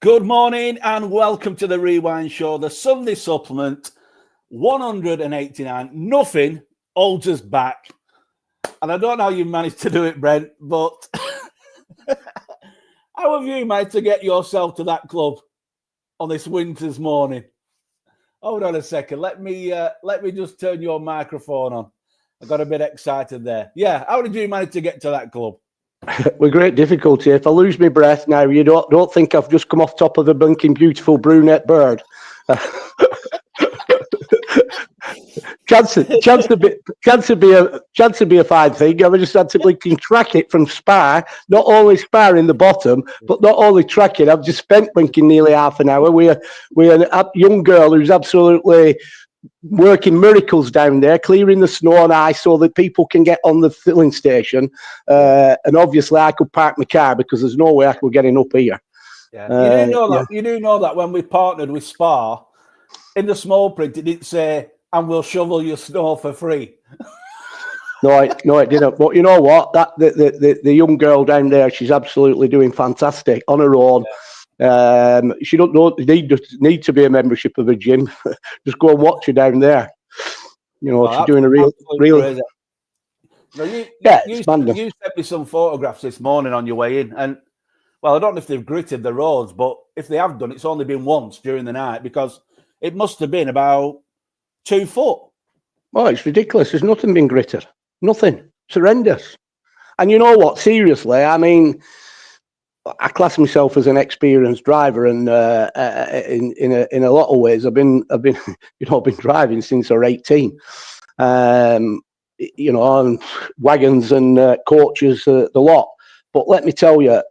Good morning and welcome to the Rewind Show, the Sunday supplement, 189. Nothing holds us back. And I don't know how you managed to do it, Brent, but how have you managed to get yourself to that club on this winter's morning? Hold on a second. Let me just turn your microphone on. I got a bit excited there. Yeah, how did you manage to get to that club? With great difficulty. If I lose my breath now, you don't think I've just come off top of a bunking beautiful brunette bird. chance to be a fine thing. I just had to blinking track it from Spa. Not only Spa in the bottom, but not only track it. I've just spent blinking nearly half an hour with a young girl who's absolutely working miracles down there, clearing the snow and ice so that people can get on the filling station. And obviously, I could park my car because there's no way I could get up here. Yeah. You do know that when we partnered with Spa, in the small print, it didn't say, "And we'll shovel your snow for free." No, it didn't. But you know what? That the young girl down there, she's absolutely doing fantastic on her own. Yeah. She don't need to be a membership of a gym. Just go and watch her down there. You know, she's doing a real. No, you sent me some photographs this morning on your way in, and well, I don't know if they've gritted the roads, but if they have done, it's only been once during the night because it must have been about 2 foot. Oh, it's ridiculous. There's nothing been gritted. Nothing. It's horrendous. And you know what? Seriously, I mean, I class myself as an experienced driver, and in a lot of ways, I've been driving since I was 18. On wagons and coaches, the lot. But let me tell you,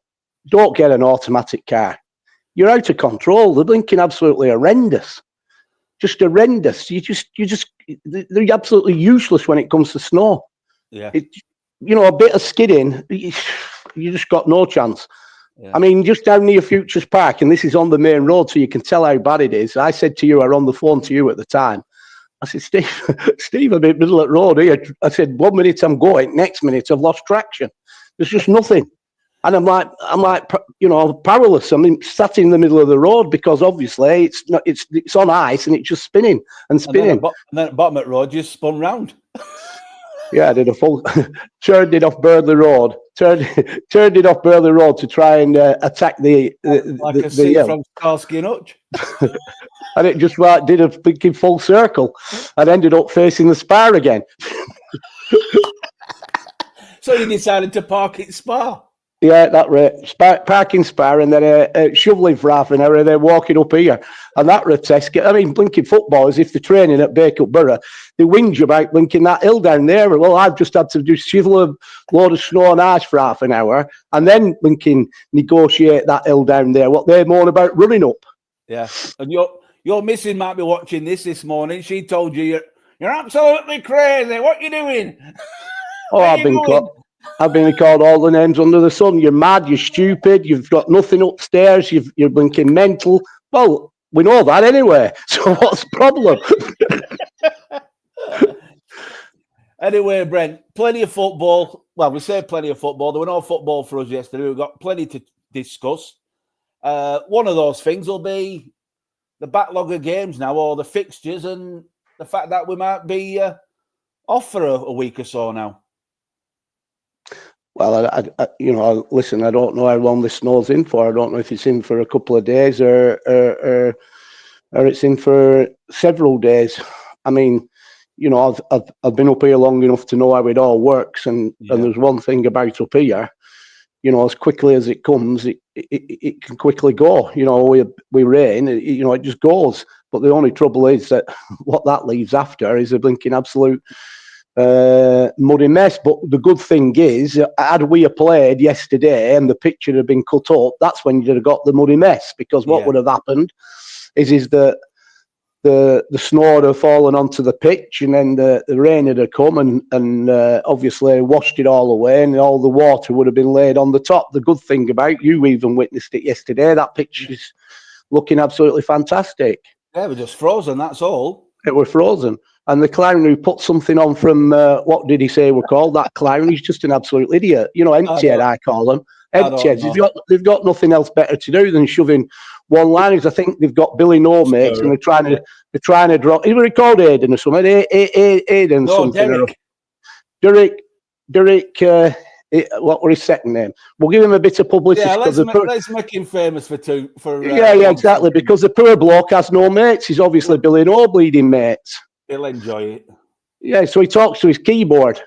don't get an automatic car. You're out of control. They're blinking absolutely horrendous. Just horrendous. They're absolutely useless when it comes to snow. Yeah. A bit of skidding, you just got no chance. Yeah. I mean, just down near Futures Park, and this is on the main road, so you can tell how bad it is. I said to you, I was on the phone to you at the time. I said, Steve, I'm in the middle of the road here. I said, 1 minute I'm going, next minute I've lost traction. There's just nothing. And I'm like, powerless. I'm sat in the middle of the road because obviously it's on ice and it's just spinning and spinning. And then at bottom of the road, you spun round. Yeah, I did a full turned it off Burnley Road. Turned it off Burnley Road to try and attack the scene from Starsky and Hutch. And it just did a big full circle and ended up facing the Spa again. So you decided to park at Spa? Yeah, that right. Parking Spa and then shoveling for half an hour and then walking up here. And that test. I mean, blinking footballers, if they're training at Bacup Borough, they whinge about blinking that hill down there. Well, I've just had to do shovel a load of snow and ice for half an hour and then blinking negotiate that hill down there. What they're more about running up. Yeah. And your missus might be watching this morning. She told you you're absolutely crazy. What are you doing? Oh, I've been called all the names under the sun. You're mad, you're stupid, you've got nothing upstairs, you're blinking mental. Well, we know that anyway. So what's the problem? Anyway, Brent, plenty of football. Well, we say plenty of football. There were no football for us yesterday. We've got plenty to discuss. One of those things will be the backlog of games now, or the fixtures, and the fact that we might be off for a week or so now. Well, listen, I don't know how long this snow's in for. I don't know if it's in for a couple of days or it's in for several days. I mean, I've been up here long enough to know how it all works. And there's one thing about up here, as quickly as it comes, it can quickly go. We rain, it just goes. But the only trouble is that what that leaves after is a blinking absolute muddy mess. But the good thing is, had we played yesterday and the pitch had been cut up, that's when you'd have got the muddy mess, because what would have happened is that the snow would have fallen onto the pitch, and then the rain would have come and obviously washed it all away, and all the water would have been laid on the top. The good thing about, you even witnessed it yesterday, that pitch is looking absolutely fantastic. Yeah, we're just frozen, that's all. It was frozen. And the clown who put something on from, what did he say we're called? That clown, he's just an absolute idiot. Empty head, I call them. Head heads. They've got nothing else better to do than shoving one-liners. I think they've got Billy No mates, and they're trying to draw. Even called Aiden or something. Aiden No, something. Derek. What was his second name? We'll give him a bit of publicity. Yeah, let's make him famous for exactly. Because the poor bloke has no mates. He's obviously Billy No bleeding mates. He'll enjoy it. Yeah, so he talks to his keyboard.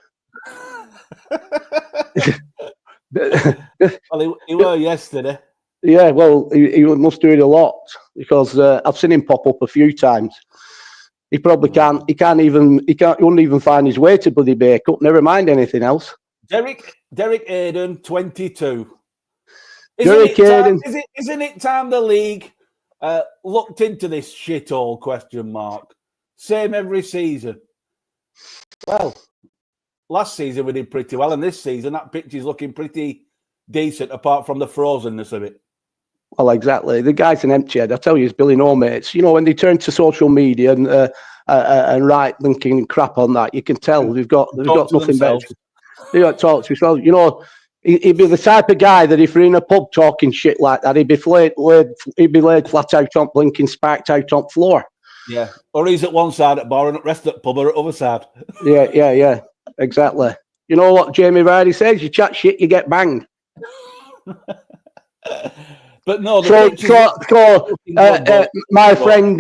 Well, he were yesterday. Yeah, well, he must do it a lot because I've seen him pop up a few times. He probably can't. He wouldn't even find his way to bloody Bacup. Never mind anything else. Derek Aiden, 22. Derek Aiden. Isn't it time the league looked into this shithole? Question mark. Same every season. Well, last season we did pretty well, and this season that pitch is looking pretty decent, apart from the frozenness of it. Well, exactly. The guy's an empty head. I tell you, it's Billy No mates. You know, when they turn to social media and write linking crap on that, you can tell they've got nothing better. They don't talk to themselves. You know, he'd be the type of guy that if you're in a pub talking shit like that, he'd be laid flat out on blinking sparked out on floor. Yeah, or he's at one side at bar and the rest at pub or at the other side. Yeah, exactly. You know what Jamie Vardy says? You chat shit, you get banged. But no, my friend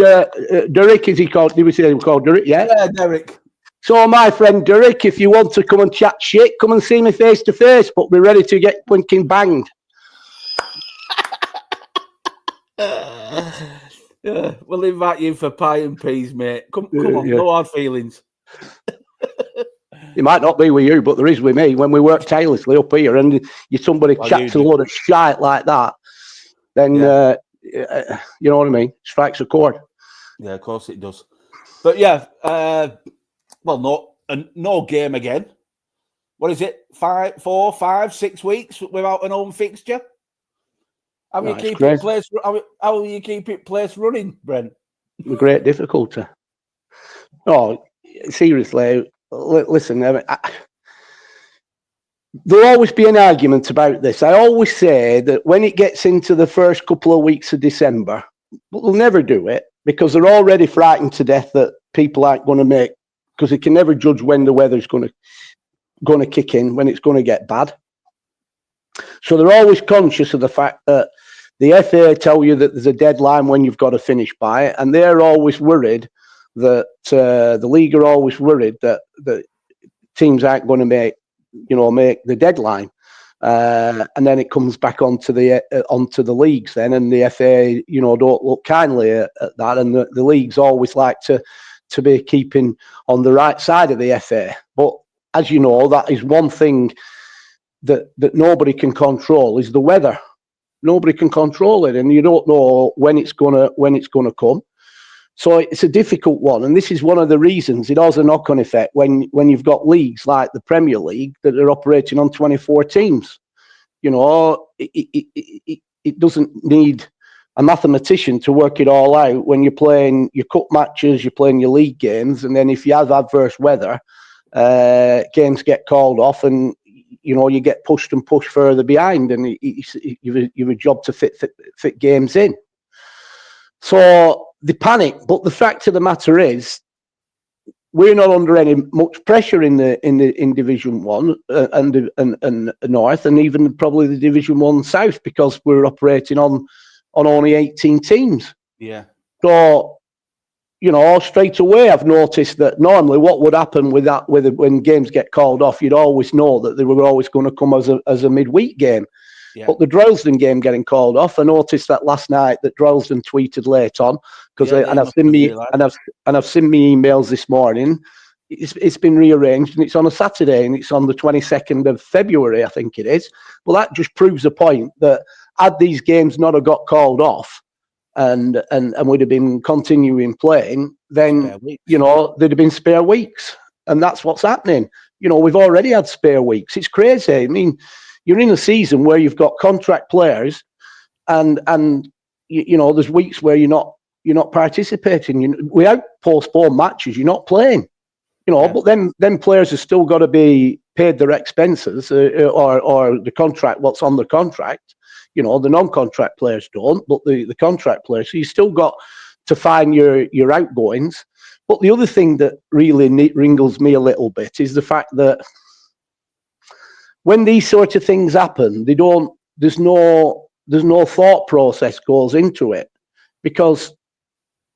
Derek, is he called? Did we say he was called Derek? Yeah, Derek. So my friend Derek, if you want to come and chat shit, come and see me face to face, but be ready to get blinking banged. Yeah, we'll invite you for pie and peas, mate. Come on, no hard feelings. It might not be with you, but there is with me. When we work tirelessly up here and somebody chats a load of shite like that, then, you know what I mean? Strikes a chord. Yeah, of course it does. But yeah, no game again. What is it? 4, 5, 6 weeks without an home fixture? How will you keep it place running, Brent? With great difficulty. Oh, seriously, listen, there'll always be an argument about this. I always say that when it gets into the first couple of weeks of December, we'll never do it because they're already frightened to death that people aren't going to make, because they can never judge when the weather's going to kick in, when it's going to get bad. So they're always conscious of the fact that the FA tell you that there's a deadline when you've got to finish by it, and they're always worried that the league are always worried that teams aren't going to make the deadline, and then it comes back onto the leagues then, and the FA don't look kindly at that, and the leagues always like to be keeping on the right side of the FA. But as you know, that is one thing that nobody can control is the weather. Nobody can control it, and you don't know when it's gonna come. So it's a difficult one, and this is one of the reasons it has a knock-on effect when you've got leagues like the Premier League that are operating on 24 teams. You know, it doesn't need a mathematician to work it all out when you're playing your cup matches, you're playing your league games, and then if you have adverse weather, games get called off, and you get pushed further behind, and you've a job to fit games in. So they panic, but the fact of the matter is, we're not under any much pressure in Division 1 and North, and even probably the Division 1 South, because we're operating on only 18 teams. Yeah. So, straight away I've noticed that normally what would happen when games get called off, you'd always know that they were always going to come as a midweek game. Yeah. But the Droylsden game getting called off, I noticed that last night that Droylsden tweeted late on I've seen me emails this morning. It's been rearranged and it's on a Saturday and it's on the 22nd of February, I think it is. Well, that just proves a point that had these games not have got called off and would have been continuing playing, then there'd have been spare weeks, and that's what's happening. We've already had spare weeks. It's crazy. I mean, you're in a season where you've got contract players, and there's weeks where you're not participating. Without postponed matches, you're not playing. But then players have still got to be paid their expenses or the contract, what's on the contract. You know, the non-contract players don't, but the contract players. So you still got to find your outgoings. But the other thing that really wrinkles me a little bit is the fact that when these sort of things happen, there's no thought process goes into it. Because,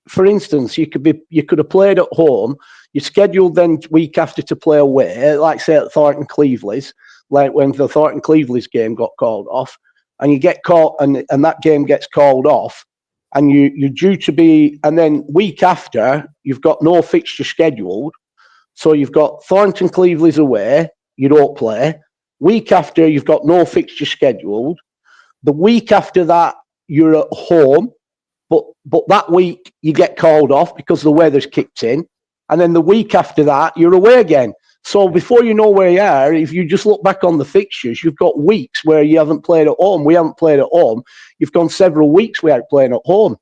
for instance, you could have played at home, you scheduled then week after to play away, like say at Thornton Cleveland's, like when the Thornton Cleveland's game got called off, and you get caught and that game gets called off, and you're due to be, and then week after you've got no fixture scheduled, so you've got Thornton Cleveland's away, you don't play. Week after you've got no fixture scheduled. The week after that you're at home, but that week you get called off because the weather's kicked in, and then the week after that you're away again. So before you know where you are, if you just look back on the fixtures, you've got weeks where you haven't played at home. We haven't played at home. You've gone several weeks without playing at home.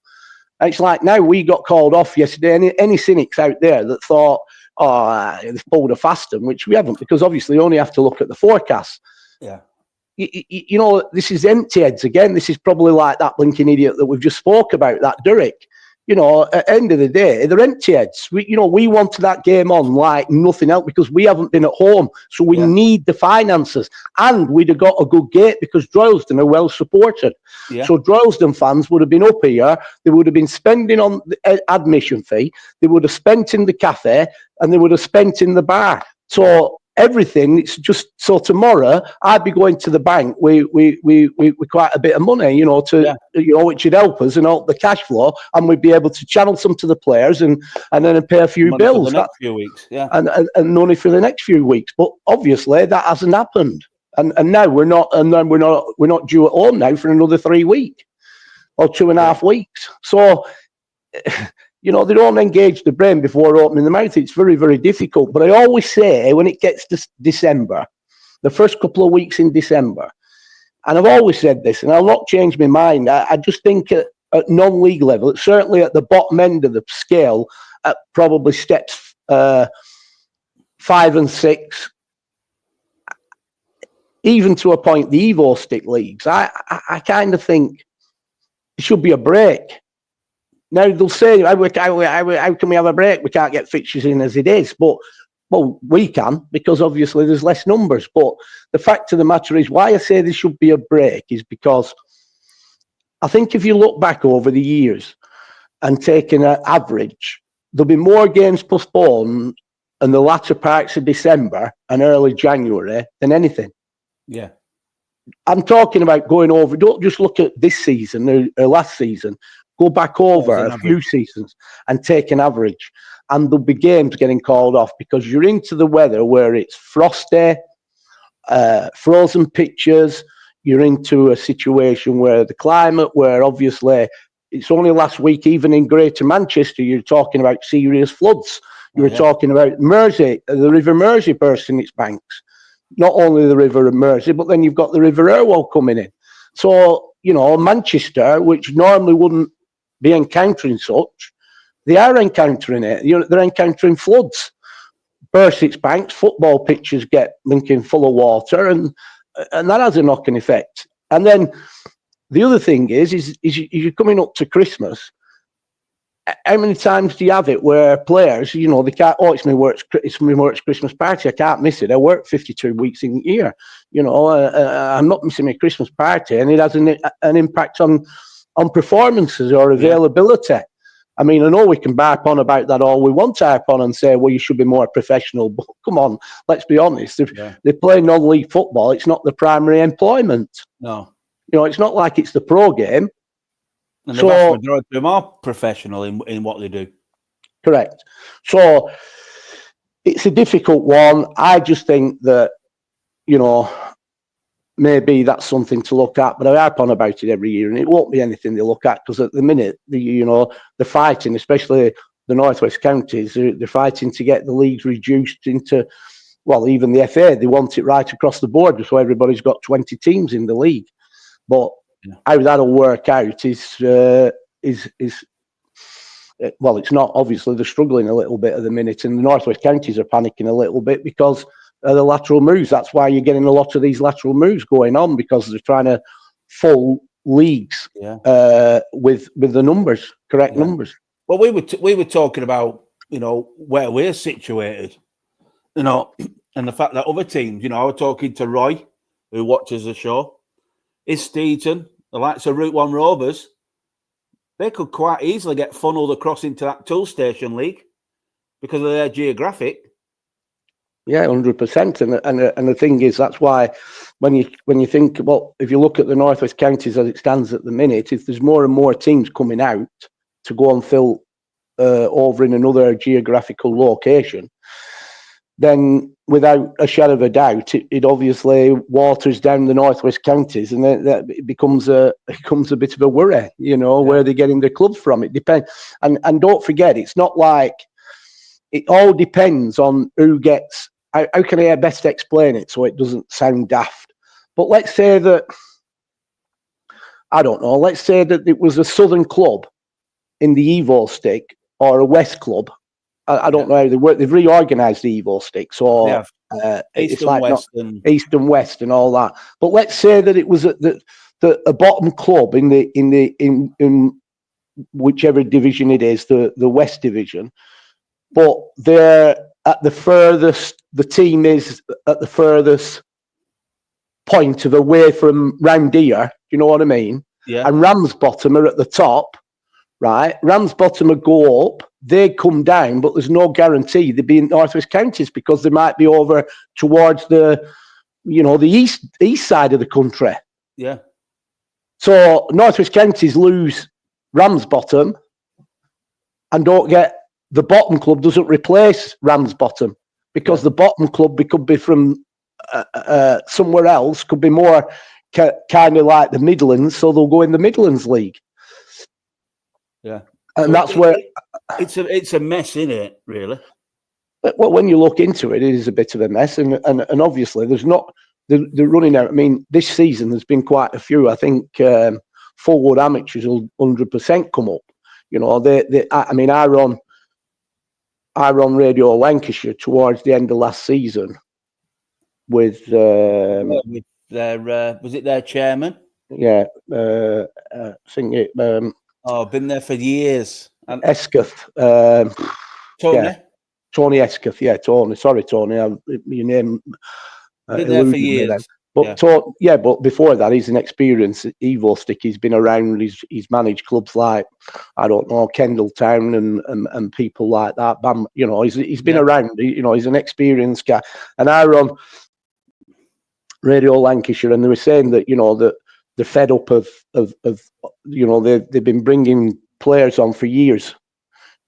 And it's like now we got called off yesterday. Any cynics out there that thought, oh, they've pulled a fast one, which we haven't, because obviously you only have to look at the forecast. Yeah. You know, this is empty heads again. This is probably like that blinking idiot that we've just spoke about, that Durrick. You know, at the end of the day, they're empty heads. We wanted that game on like nothing else because we haven't been at home. So we need the finances. And we'd have got a good gate because Droylsden are well supported. Yeah. So Droylsden fans would have been up here. They would have been spending on the admission fee. They would have spent in the cafe and they would have spent in the bar. So everything, it's just, so tomorrow I'd be going to the bank with quite a bit of money, you know, which would help us and help the cash flow, and we'd be able to channel some to the players and then pay a few bills. For the next few weeks, and money for the next few weeks. But obviously that hasn't happened, and now we're not due at home now for another 3 weeks or 2.5 weeks. So. You know, they don't engage the brain before opening the mouth. It's very, very difficult. But I always say when it gets to December, the first couple of weeks in December, and I've always said this, and I'll not change my mind, I just think at non-league level, certainly at the bottom end of the scale, at probably steps 5 and 6, even to a point, the Evo stick leagues, I kind of think it should be a break. Now, they'll say, how can we have a break? We can't get fixtures in as it is. But, well, we can, because obviously there's less numbers. But the fact of the matter is, why I say there should be a break is because I think if you look back over the years and take an average, there'll be more games postponed in the latter parts of December and early January than anything. Yeah. I'm talking about going over, don't just look at this season or last season. Go back over a few seasons and take an average, and there'll be games getting called off because you're into the weather where it's frosty, frozen pitches. You're into a situation where the climate, where obviously it's only last week, even in Greater Manchester, you're talking about serious floods. You were talking about Mersey, the River Mersey bursting its banks. Not only the River Mersey, but then you've got the River Irwell coming in. So, you know, Manchester, which normally wouldn't be encountering such, they are encountering it. You know, they're encountering floods, burst its banks, football pitches get linking full of water, and that has a knock-on effect. And then the other thing is you're coming up to Christmas. How many times do you have it where players, you know, they can't, it's my work's Christmas party, I can't miss it. I work 52 weeks in a year. You know, I'm not missing my Christmas party, and it has an impact on performances or availability. I mean, I know we can harp on about that all we want to harp on and say, well, you should be more professional. But come on, let's be honest. They play non-league football. It's not the primary employment. No. You know, it's not like it's the pro game. And the vast majority of them are professional in what they do. Correct. So it's a difficult one. I just think that, you know, maybe that's something to look at, but I harp on about it every year, and it won't be anything they look at because at the minute, they're fighting, especially the Northwest counties, they're fighting to get the leagues reduced into, well, even the FA, they want it right across the board, so everybody's got 20 teams in the league. But how that'll work out is well, it's not. Obviously, they're struggling a little bit at the minute, and the Northwest counties are panicking a little bit because the lateral moves. That's why you're getting a lot of these lateral moves going on, because they're trying to full leagues with the numbers, correct numbers. Well, we were talking about, you know, where we're situated, you know, and the fact that other teams, you know, I was talking to Roy, who watches the show, is Steeton, the likes of Route 1 Rovers, they could quite easily get funneled across into that Tool Station League because of their geographic. Yeah, 100%. And the thing is, that's why when you think, well, if you look at the Northwest Counties as it stands at the minute, if there's more and more teams coming out to go and fill over in another geographical location, then without a shadow of a doubt, it obviously waters down the Northwest Counties, and that it becomes a bit of a worry, you know, where they're getting their clubs from. It depends, and don't forget, it's not like it all depends on who gets. How can I best explain it so it doesn't sound daft? But let's say that, I don't know, let's say that it was a Southern club in the Evo stick or a West club. I don't know how they work. They've reorganised the Evo sticks, or it's like West East and West and all that. But let's say that it was a bottom club in whichever division it is, the West Division, but they're at the furthest. The team is at the furthest point of away from round here. You know what I mean? Yeah. And Ramsbottom are at the top, right? Ramsbottom would go up. They'd come down, but there's no guarantee they'd be in Northwest Counties because they might be over towards the, you know, the east side of the country. Yeah. So Northwest Counties lose Ramsbottom and don't get, the bottom club doesn't replace Ramsbottom because the bottom club could be from somewhere else, could be more kind of like the Midlands, so they'll go in the Midlands League. Yeah. And so that's where it's a mess, isn't it, really? Well, when you look into it, it is a bit of a mess, and obviously there's not the running out. I mean, this season there's been quite a few. I think forward amateurs will 100% come up. You know, I run Radio Lancashire towards the end of last season with their was it their chairman? Yeah, I think it. Been there for years. Escuth. Tony. Yeah. Tony Escuth. Yeah, Tony. Sorry, Tony. Your name. Been there for years. But but before that, he's an experienced Evo stick. He's been around. He's managed clubs like, I don't know, Kendalltown and people like that. You know, he's been around. You know, he's an experienced guy. And I run Radio Lancashire, and they were saying that, you know, that they're fed up of you know, they've been bringing players on for years.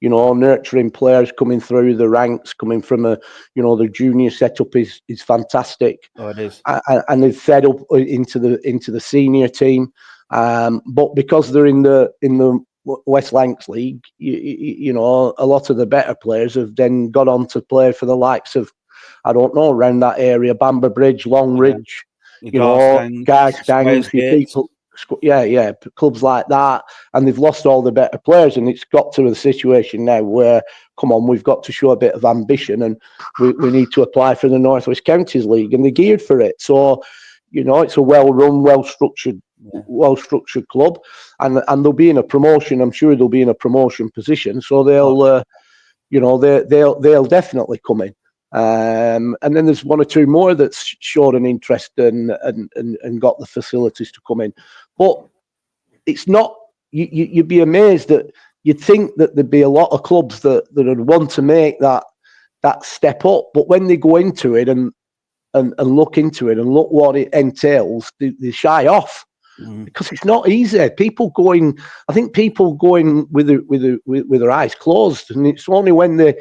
You know, nurturing players coming through the ranks, coming from you know, the junior setup is fantastic. Oh, it is. And they've fed up into the senior team, but because they're in the West Lancs League, you know, a lot of the better players have then got on to play for the likes of, I don't know, around that area, Bamber Bridge, Longridge, you know, Garstangs, people. Yeah, clubs like that, and they've lost all the better players, and it's got to a situation now where, come on, we've got to show a bit of ambition, and we need to apply for the Northwest Counties League, and they're geared for it. So, you know, it's a well-run, well-structured club, and they'll be in a promotion. I'm sure they'll be in a promotion position, so they'll, you know, they'll definitely come in. And then there's one or two more that's showed an interest and got the facilities to come in. But it's not, you'd be amazed that you'd think that there'd be a lot of clubs that would want to make that step up. But when they go into it and look into it and look what it entails, they shy off because it's not easy. I think people going with their eyes closed, and it's only when they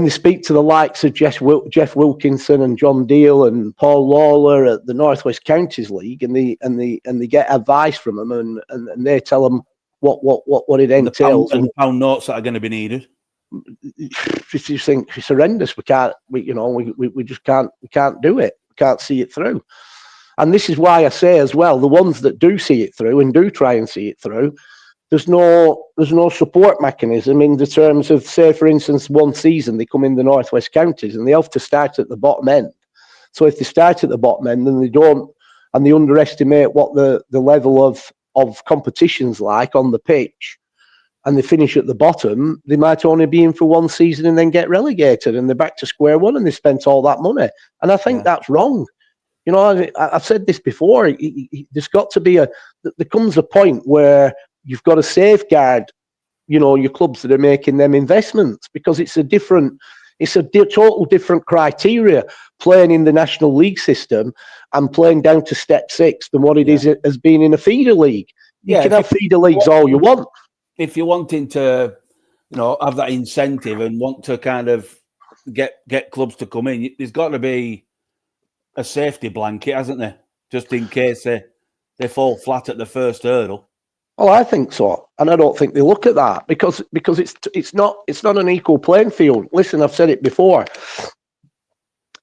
speak to the likes of Jeff Wilkinson and John Deal and Paul Lawler at the Northwest Counties League, and they get advice from them, and they tell them what it entails, and the pound notes that are going to be needed. You think it's horrendous. We just can't do it. We can't see it through. And this is why I say as well, the ones that do see it through and do try and see it through, there's no support mechanism in the terms of, say, for instance, one season they come in the Northwest Counties and they have to start at the bottom end. So if they start at the bottom end and they don't and they underestimate what the level of competition's like on the pitch, and they finish at the bottom, they might only be in for one season and then get relegated, and they're back to square one, and they spent all that money. And I think that's wrong. You know, I've said this before. There's got to be there comes a point where you've got to safeguard, you know, your clubs that are making them investments, because it's a total different criteria playing in the National League system and playing down to step 6 than what it is as being in a feeder league. You can have feeder leagues all you want. If you're wanting to, you know, have that incentive and want to kind of get clubs to come in, there's got to be a safety blanket, hasn't there? Just in case they fall flat at the first hurdle. Oh, I think so, and I don't think they look at that because it's not an equal playing field. Listen, I've said it before.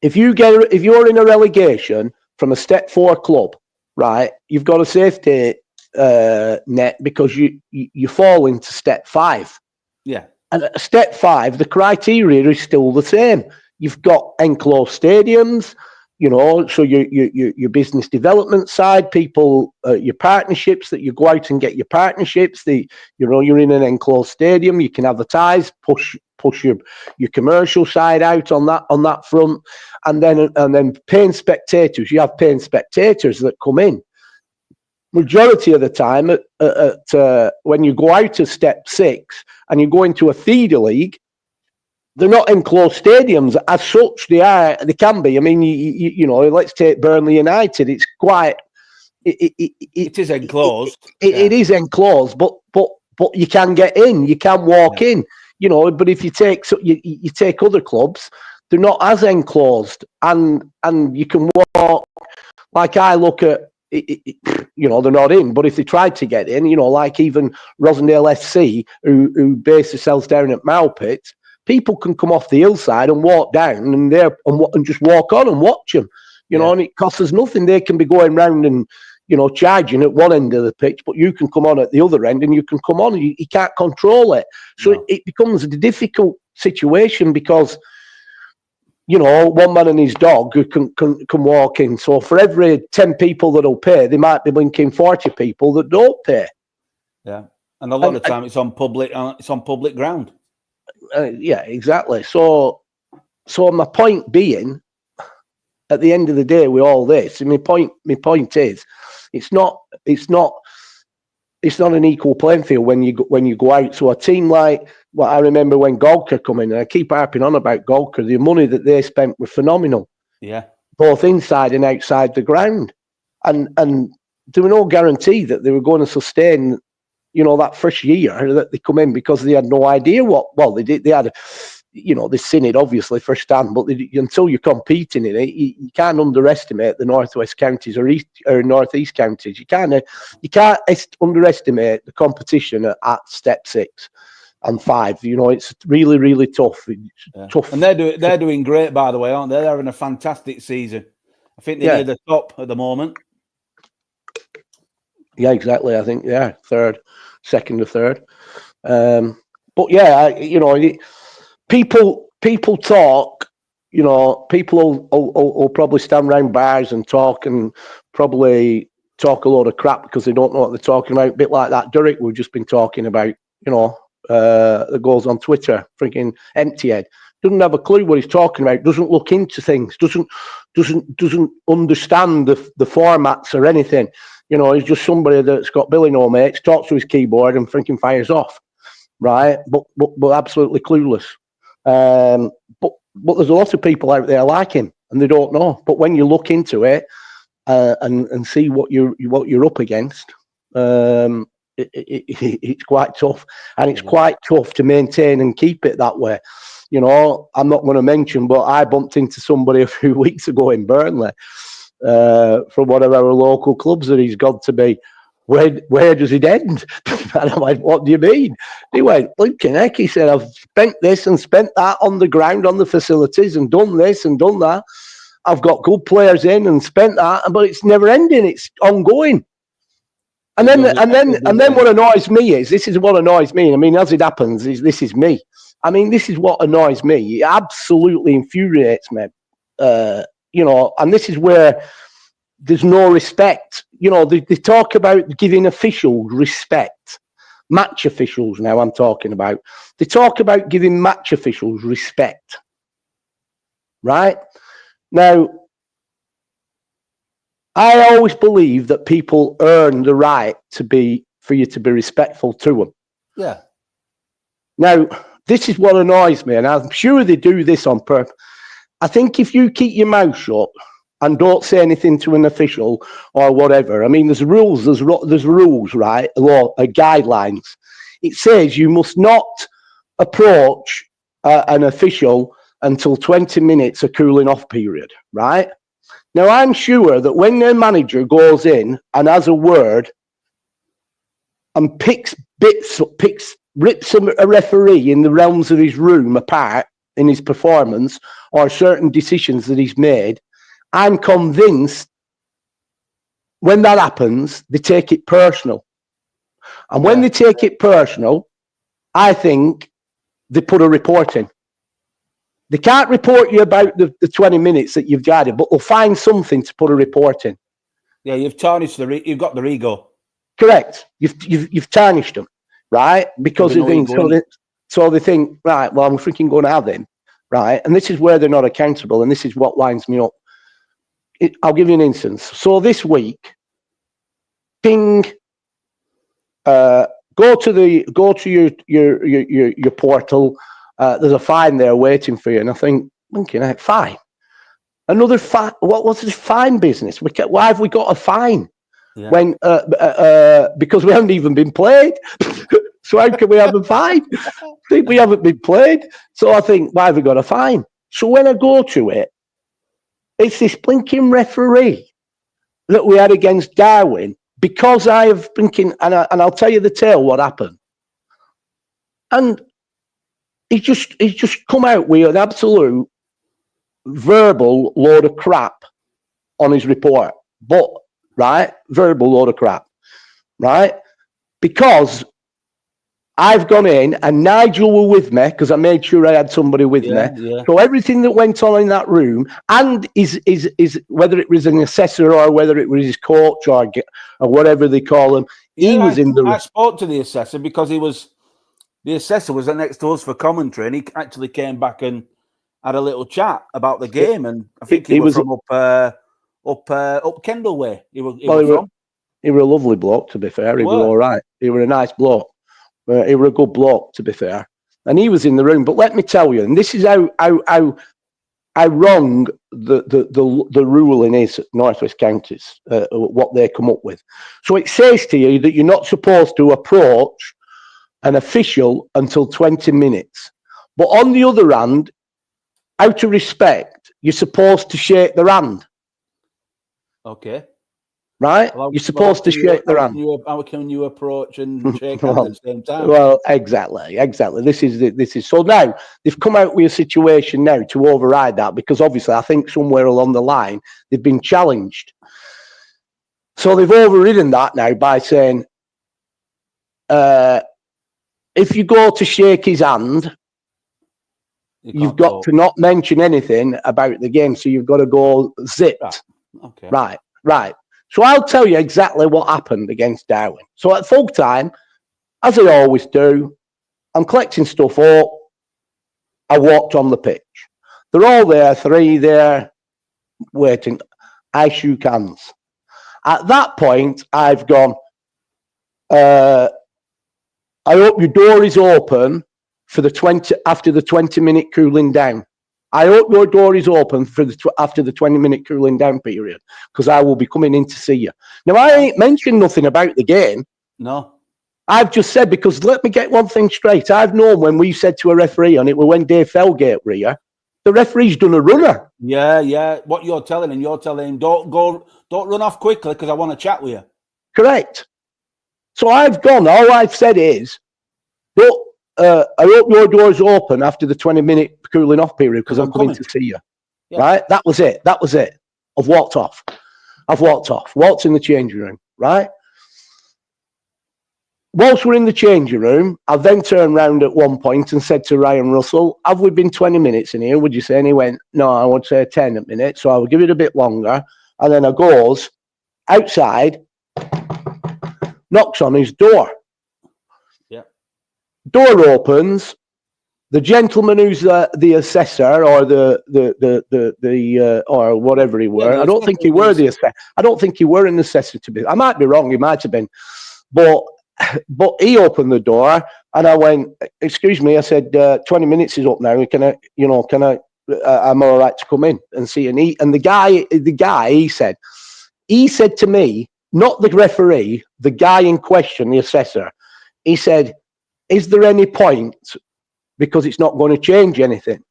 If you're in a relegation from a step 4 club, right, you've got a safety net because you fall into step 5. Yeah, and at step 5, the criteria is still the same. You've got enclosed stadiums. You know, so your business development side, people, your partnerships, that you go out and get your partnerships. You're in an enclosed stadium. You can advertise, push your commercial side out on that front, and then paying spectators. You have paying spectators that come in. Majority of the time, when you go out of step 6 and you go into a feeder league, they're not enclosed stadiums as such. They can be. I mean, you know, let's take Burnley United. It's quite. It is enclosed. It is enclosed, but you can get in. You can walk in. You know, but if you take you take other clubs, they're not as enclosed, and you can walk. Like I look at. You know, they're not in, but if they tried to get in, you know, like even Rosendale FC, who base themselves down at Malpit, people can come off the hillside and walk down and just walk on and watch them, you know, and it costs us nothing. They can be going round and, you know, charging at one end of the pitch, but you can come on at the other end and you can come on. You can't control it. So it becomes a difficult situation because, you know, one man and his dog who can walk in. So for every 10 people that'll pay, they might be linking 40 people that don't pay. Yeah, and a lot of time it's on public ground. Yeah, exactly. So my point being, at the end of the day, with all this, and my point is, it's not an equal playing field when you go out. So a team like, well, I remember when Golker come in, and I keep harping on about Golker, the money that they spent was phenomenal. Yeah, both inside and outside the ground, and there were no guarantee that they were going to sustain, you know, that first year that they come in, because they had no idea they did. They had, you know, they've seen it obviously firsthand, but until you're competing in it, you can't underestimate the northwest counties or northeast counties. You can't underestimate the competition at step 6 and 5. You know, it's really, really tough. Tough, and they're doing great, by the way, aren't they? They're having a fantastic season. I think they're near the top at the moment. Yeah, exactly. I think second or third. But yeah, you know, people talk. You know, people will probably stand around bars and talk, and probably talk a load of crap because they don't know what they're talking about. A bit like that Durrick we've just been talking about. You know, that goes on Twitter, freaking empty head. Doesn't have a clue what he's talking about. Doesn't look into things. Doesn't understand the formats or anything. You know, he's just somebody that's got Billy no mates, talks to his keyboard and freaking fires off, right? But absolutely clueless. But there's a lot of people out there like him, and they don't know. But when you look into it and see what you're up against, it's quite tough, and it's quite tough to maintain and keep it that way. You know, I'm not going to mention, but I bumped into somebody a few weeks ago in Burnley. From one of our local clubs that he's got to be. Where does it end? And I'm like, what do you mean? He went, "Blinking heck," he said, "I've spent this and spent that on the ground, on the facilities, and done this and done that. I've got good players in and spent that, but it's never ending. It's ongoing." And then what annoys me is, this is what annoys me. I mean, as it happens, this is me. I mean, this is what annoys me. It absolutely infuriates me. You know, and this is where there's no respect. They talk about giving officials respect. Match officials now I'm talking about. They talk about giving match officials respect. Right? Now, I always believe that people earn the right for you to be respectful to them. Yeah. Now, this is what annoys me, and I'm sure they do this on purpose. I think if you keep your mouth shut and don't say anything to an official or whatever, I mean, there's rules, there's rules, right? Law, guidelines. It says you must not approach an official until 20 minutes of cooling off period, right? Now, I'm sure that when their manager goes in and has a word and rips a referee in the realms of his room apart in his performance or certain decisions that he's made, I'm convinced when that happens, they take it personal. And when they take it personal, I think they put a report in. They can't report you about the 20 minutes that you've guided, but they'll find something to put a report in. Yeah, you've tarnished you've got their ego. Correct. You've tarnished them, right? Because they think so they think, right, well, I'm freaking going to have him, right? And this is where they're not accountable, and this is what winds me up. I'll give you an instance. So this week, ping, go to your portal. There's a fine there waiting for you, and I think, fine. Another fine. What's this fine business? Why have we got a fine? Yeah. When because we haven't even been played. So how can we have a fine? We haven't been played. So I think, why have we got a fine? So when I go to it, it's this blinking referee that we had against Darwin, because I have thinking, and I'll tell you the tale what happened. And he's just come out with an absolute verbal load of crap on his report. But right, verbal load of crap, right? Because I've gone in and Nigel were with me because I made sure I had somebody with me. Yeah. So everything that went on in that room, and is whether it was an assessor or whether it was his coach or whatever they call him, he was in the room. I spoke to the assessor because the assessor was next to us for commentary, and he actually came back and had a little chat about the game. And I think he was from up Kendall way. He was a lovely bloke, to be fair. He was all right. He was a nice bloke. He was a good bloke, to be fair. And he was in the room. But let me tell you, and this is how wrong the ruling is at North West Counties, what they come up with. So it says to you that you're not supposed to approach an official until 20 minutes. But on the other hand, out of respect, you're supposed to shake their hand. Okay. Right? You're supposed to shake their hand. How can you approach and shake hands at the same time? Well, exactly. This is so now they've come out with a situation now to override that, because obviously I think somewhere along the line they've been challenged. So they've overridden that now by saying, if you go to shake his hand, you've got to not mention anything about the game. So you've got to go zipped. Okay. Right. So I'll tell you exactly what happened against Darwin. So at full time, as I always do, I'm collecting stuff up. I walked on the pitch. They're all there, three there, waiting. I shook hands. At that point, I've gone, I hope your door is open for after the 20-minute cooling down. I hope your door is open for after the 20-minute cooling down period, because I will be coming in to see you. Now, I ain't mentioned nothing about the game. No. I've just said, because let me get one thing straight. I've known when we said to a referee, and it was when Dave Felgate were here, the referee's done a runner. Yeah. What you're telling him, don't run off quickly because I want to chat with you. Correct. So I've gone. All I've said is, I hope your door's open after the 20-minute cooling off period because I'm coming to see you. Yeah. Right? That was it. I've walked off. Walked in the changing room. Right? Whilst we're in the changing room, I then turned round at one point and said to Ryan Russell, have we been 20 minutes in here, would you say? And he went, no, I would say 10 minutes, so I will give it a bit longer. And then I goes outside, knocks on his door. Yeah. Door opens. The gentleman who's the assessor or the or whatever he were. I don't think he were the assessor. I don't think he were an assessor to be. I might be wrong. He might have been, but he opened the door and I went, "Excuse me." I said, 20 minutes is up now. Can I? I'm all right to come in and see and eat. And the guy, he said to me, not the referee, the guy in question, the assessor. He said, "Is there any point? Because it's not going to change anything."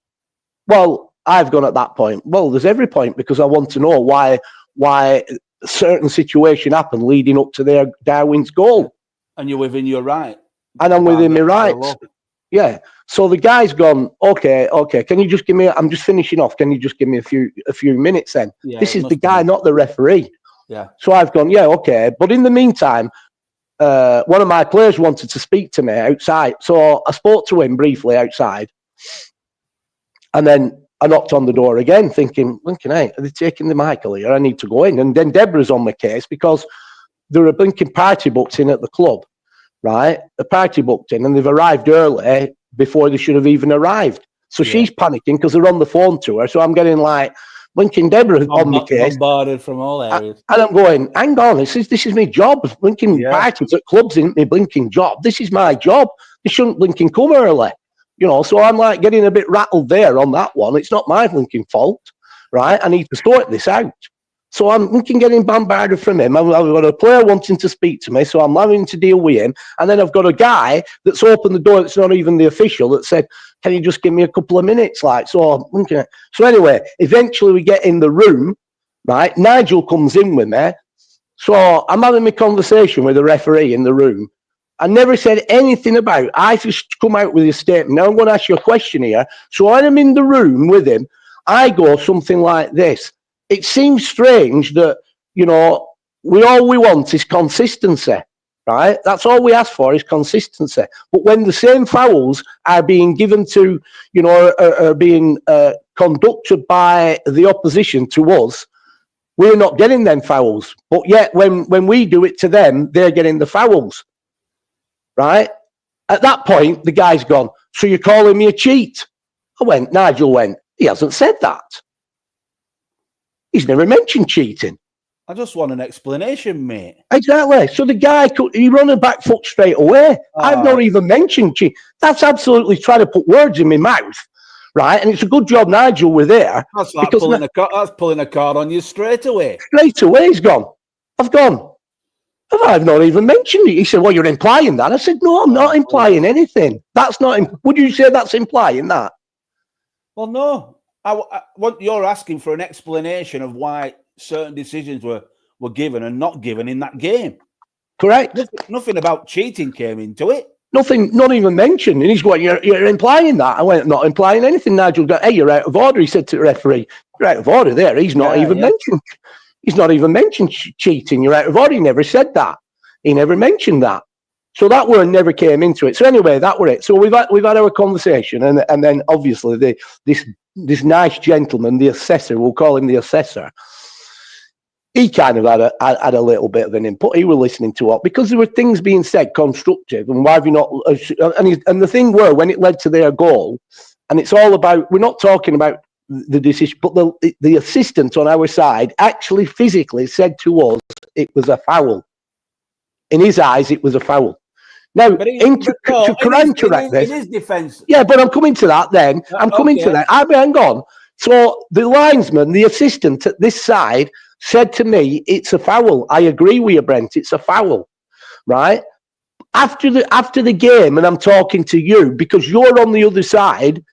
Well, I've gone at that point. Well, there's every point because I want to know why a certain situation happened leading up to their Darwin's goal. And you're within your right. And I'm within my rights. Yeah. So the guy's gone, okay. Can you just give me? I'm just finishing off. Can you just give me a few minutes then? Yeah, this is the guy, not the referee. Yeah. So I've gone, yeah, okay. But in the meantime, one of my players wanted to speak to me outside. So I spoke to him briefly outside. And then I knocked on the door again, thinking, are they taking the Michael here? I need to go in. And then Deborah's on my case because there are a blinking party booked in at the club, right? A party booked in and they've arrived early before they should have even arrived. So she's panicking because they're on the phone to her. So I'm getting like, blinking Deborah on the case. Bombarded from all areas. And I'm going, hang on, this is my job. Blinking parties at clubs isn't my blinking job. This is my job. They shouldn't blinking come early. So I'm like getting a bit rattled there on that one. It's not my blinking fault, right? I need to sort this out. So I'm getting bombarded from him. I've got a player wanting to speak to me, so I'm having to deal with him. And then I've got a guy that's opened the door that's not even the official that said, "Can you just give me a couple of minutes?" So anyway, eventually we get in the room, right? Nigel comes in with me. So I'm having my conversation with the referee in the room. I never said anything about it. I just come out with a statement. Now I'm going to ask you a question here. So when I'm in the room with him, I go something like this. It seems strange that, we want is consistency, right? That's all we ask for is consistency. But when the same fouls are being given to, are being conducted by the opposition to us, we're not getting them fouls. But yet when we do it to them, they're getting the fouls, right? At that point, the guy's gone, "So you're calling me a cheat?" Nigel went, "He hasn't said that. He's never mentioned cheating." I just want an explanation, mate. Exactly. So the guy, he run a back foot straight away. I've not even mentioned cheating. That's absolutely trying to put words in my mouth, right? And it's a good job Nigel were there. That's like pulling a card on you straight away. Straight away, he's gone. I've gone, "I've not even mentioned it." He said, "Well, you're implying that." I said, "No, I'm not implying anything. That's not, would you say that's implying that?" Well, no. You're asking for an explanation of why certain decisions were given and not given in that game. Correct. Nothing about cheating came into it. Nothing, not even mentioned. And he's going, you're implying that. I went, "Not implying anything." Nigel got, "Hey, you're out of order." He said to the referee, "You're out of order there." He's not even mentioned. He's not even mentioned cheating. "You're out of order." He never said that. He never mentioned that. So that word never came into it. So anyway, that were it. So we've had our conversation, and then obviously this nice gentleman, the assessor, we'll call him the assessor. He kind of had a little bit of an input. He was listening to what, because there were things being said constructive, and why have you not? And the thing were, when it led to their goal, and it's all about, we're not talking about the decision, but the assistant on our side actually physically said to us it was a foul. In his eyes, it was a foul. Now, to counteract this, in his defence. Yeah, but I'm coming to that then. I'm coming to that. Hang on. So the linesman, the assistant at this side, said to me, "It's a foul." I agree with you, Brent. It's a foul, right? After the game, and I'm talking to you because you're on the other side.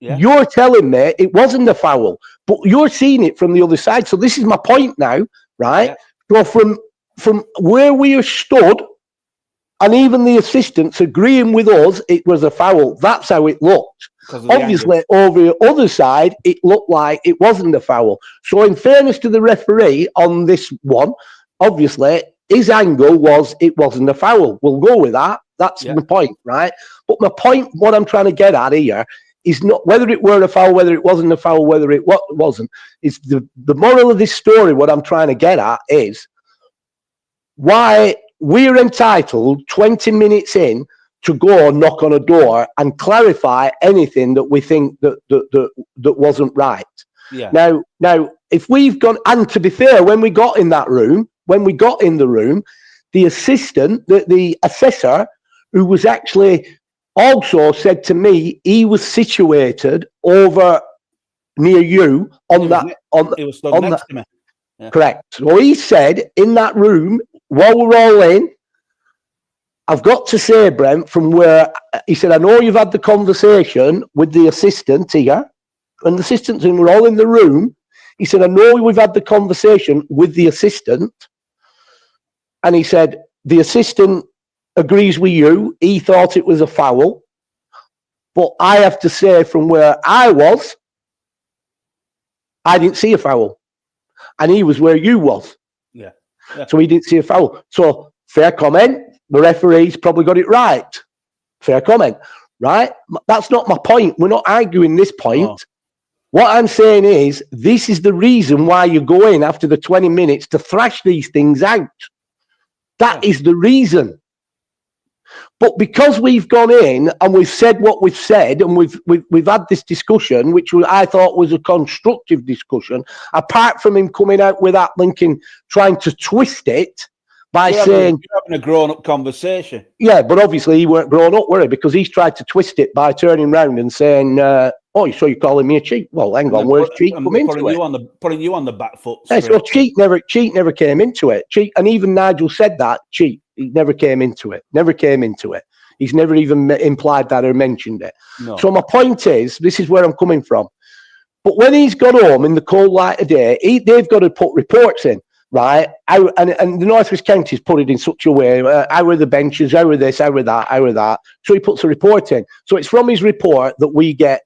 Yeah. You're telling me it wasn't a foul, but you're seeing it from the other side. So this is my point now, right? Yeah. So from where we are stood, and even the assistants agreeing with us, it was a foul. That's how it looked. Obviously, over the other side, it looked like it wasn't a foul. So in fairness to the referee on this one, obviously, his angle was it wasn't a foul. We'll go with that. That's my point, right? But my point, what I'm trying to get at here, is not whether it were a foul, whether it wasn't a foul, whether it wasn't. It's the moral of this story. What I'm trying to get at is why we're entitled 20 minutes in to go and knock on a door and clarify anything that we think that wasn't right. Yeah. Now, if we've gone, and to be fair, when we got in the room, the assistant, the assessor, who was actually also said to me he was situated over near you on that. He was stood next to me. Yeah. Correct. So he said in that room while we're all in, I've got to say, Brent, from where he said, I know you've had the conversation with the assistant here, and the assistants, and we're all in the room. He said, I know we've had the conversation with the assistant, and he said, the assistant agrees with you. He thought it was a foul, but I have to say, from where I was, I didn't see a foul, and he was where you was. Yeah. So he didn't see a foul. So fair comment. The referee's probably got it right. Fair comment, right? That's not my point. We're not arguing this point. Oh. What I'm saying is, this is the reason why you go in after the 20 minutes to thrash these things out. That is the reason. But because we've gone in and we've said what we've said, and we've had this discussion, which I thought was a constructive discussion, apart from him coming out with that linking, trying to twist it by saying you're having a grown-up conversation. Yeah, but obviously he weren't grown up, were he? Because he's tried to twist it by turning round and saying, "Oh, so you're calling me a cheat?" Well, hang on, where's cheat come into it? Putting you on the back foot. Yeah, so cheat never came into it. Cheat, and even Nigel said that cheat. He never came into it. He's never even implied that or mentioned it. No. So my point is, this is where I'm coming from. But when he's got home in the cold light of day, they've got to put reports in. Right, and the North West Counties put it in such a way. How are the benches? How are this? How are that? How are that? So he puts a report in. So it's from his report that we get,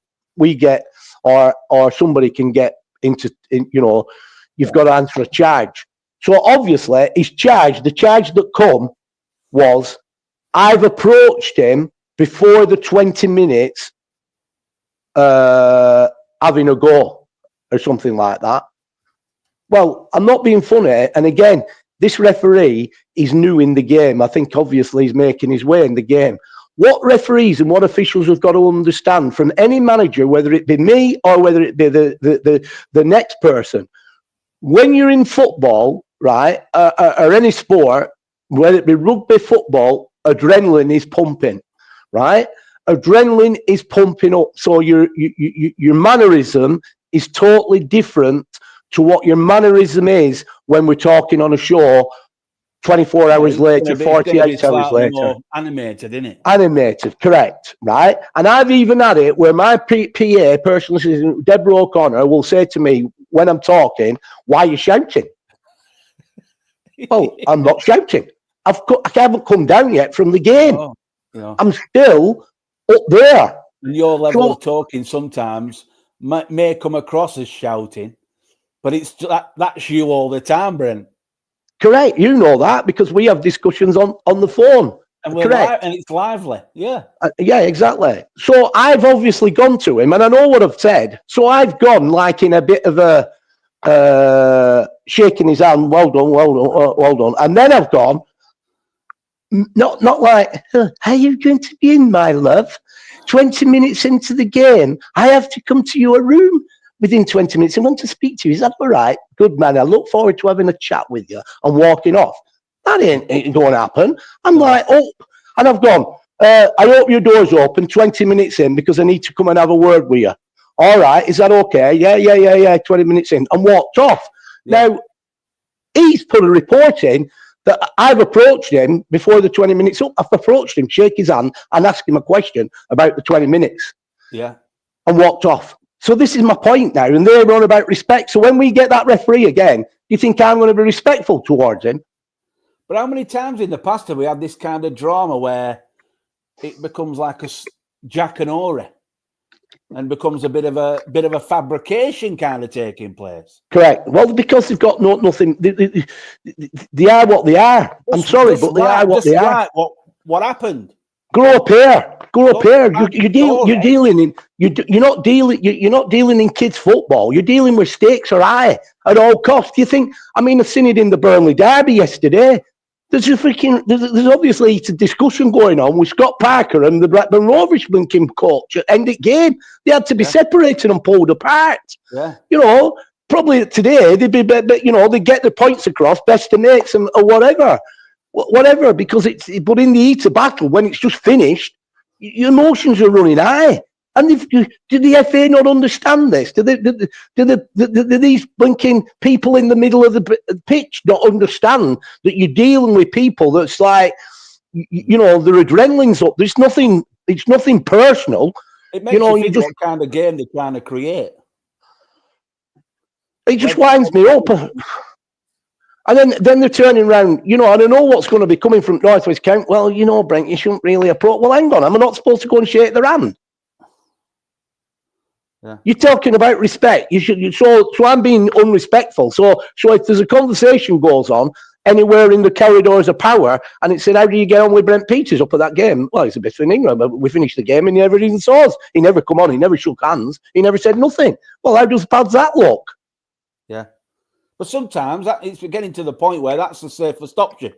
or somebody can get into. You've got to answer a charge. So obviously, his charge, the charge that come was, I've approached him before the 20 minutes, having a go or something like that. Well, I'm not being funny. And again, this referee is new in the game. I think obviously he's making his way in the game. What referees and what officials have got to understand from any manager, whether it be me or whether it be the next person, when you're in football, right, or any sport, whether it be rugby, football, adrenaline is pumping, right? Adrenaline is pumping up. So your mannerism is totally different to what your mannerism is when we're talking on a show 24 hours later, 48 hours later. More animated, isn't it? Animated, correct, right? And I've even had it where my PA, personal assistant, Deborah O'Connor, will say to me when I'm talking, why are you shouting? Oh, I'm not shouting. I haven't come down yet from the game. Oh, yeah. I'm still up there. And your level of talking sometimes may come across as shouting, but it's that's you all the time, Brent. Correct. You know that because we have discussions on the phone. And correct. And it's lively. Yeah. Yeah, exactly. So I've obviously gone to him and I know what I've said. So I've gone like in a bit of a shaking his hand. Well done, well done, well done. And then I've gone, not like, are you going to be in, my love? 20 minutes into the game, I have to come to your room within 20 minutes. I want to speak to you. Is that all right? Good, man. I look forward to having a chat with you and walking off. That ain't going to happen. I'm like, oh, and I've gone, I hope your door's open 20 minutes in because I need to come and have a word with you. All right, is that okay? Yeah, 20 minutes in. And walked off. Yeah. Now, he's put a report in that I've approached him before the 20 minutes up. I've approached him, shake his hand and ask him a question about the 20 minutes. Yeah. And walked off. So this is my point now. And they're on about respect. So when we get that referee again, do you think I'm going to be respectful towards him? But how many times in the past have we had this kind of drama where it becomes like a Jack and Ori and becomes a bit of a fabrication kind of taking place? Correct. Well, because they've got nothing. They are what they are. I'm sorry, but they are what they are. What happened? Grow up here. Go up here. You're not dealing in kids' football. You're dealing with stakes are high at all costs. Do you think? I mean, I've seen it in the Burnley derby yesterday. There's obviously a discussion going on with Scott Parker and the Blackburn Rovers blinking coach at end of game. They had to be separated and pulled apart. Yeah. You know, probably today they'd be, they get the points across, best of mates or whatever. Because but in the heat of battle, when it's just finished, your emotions are running high. And do the FA not understand this? Do these blinking people in the middle of the pitch not understand that you're dealing with people that's like, their adrenaline's up. It's nothing personal. It makes you think what kind of game they're trying to create. It just winds me up. And then they're turning around, and I know what's going to be coming from North West County. Well, Brent, you shouldn't really approach. Well, hang on, I'm not supposed to go and shake their hand. Yeah. You're talking about respect. So I'm being unrespectful. So if there's a conversation goes on anywhere in the corridors of power, and it said, "How do you get on with Brent Peters up at that game?" Well, it's a bit in England, but we finished the game and he never even saw us. He never come on. He never shook hands. He never said nothing. Well, how does that look? Yeah, but sometimes it's getting to the point where that's the safest option.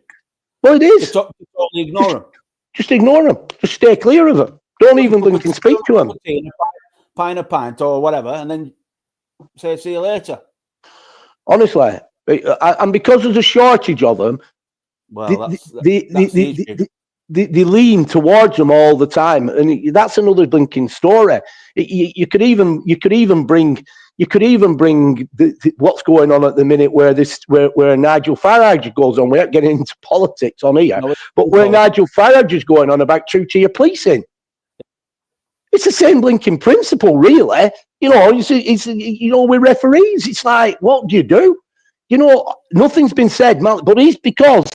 Well, it is. To totally ignore them. Just ignore them. Just stay clear of them. Don't even blink and speak to them. Pint or whatever, and then say see you honestly. And because there's a shortage of them, they lean towards them all the time, and that's another blinking story. You could even bring what's going on at the minute where Nigel Farage goes on. Without getting into politics on here, but where Nigel Farage is going on about two-tier policing. It's the same blinking principle, really. It's with referees. It's like, what do you do? Nothing's been said, but it's because,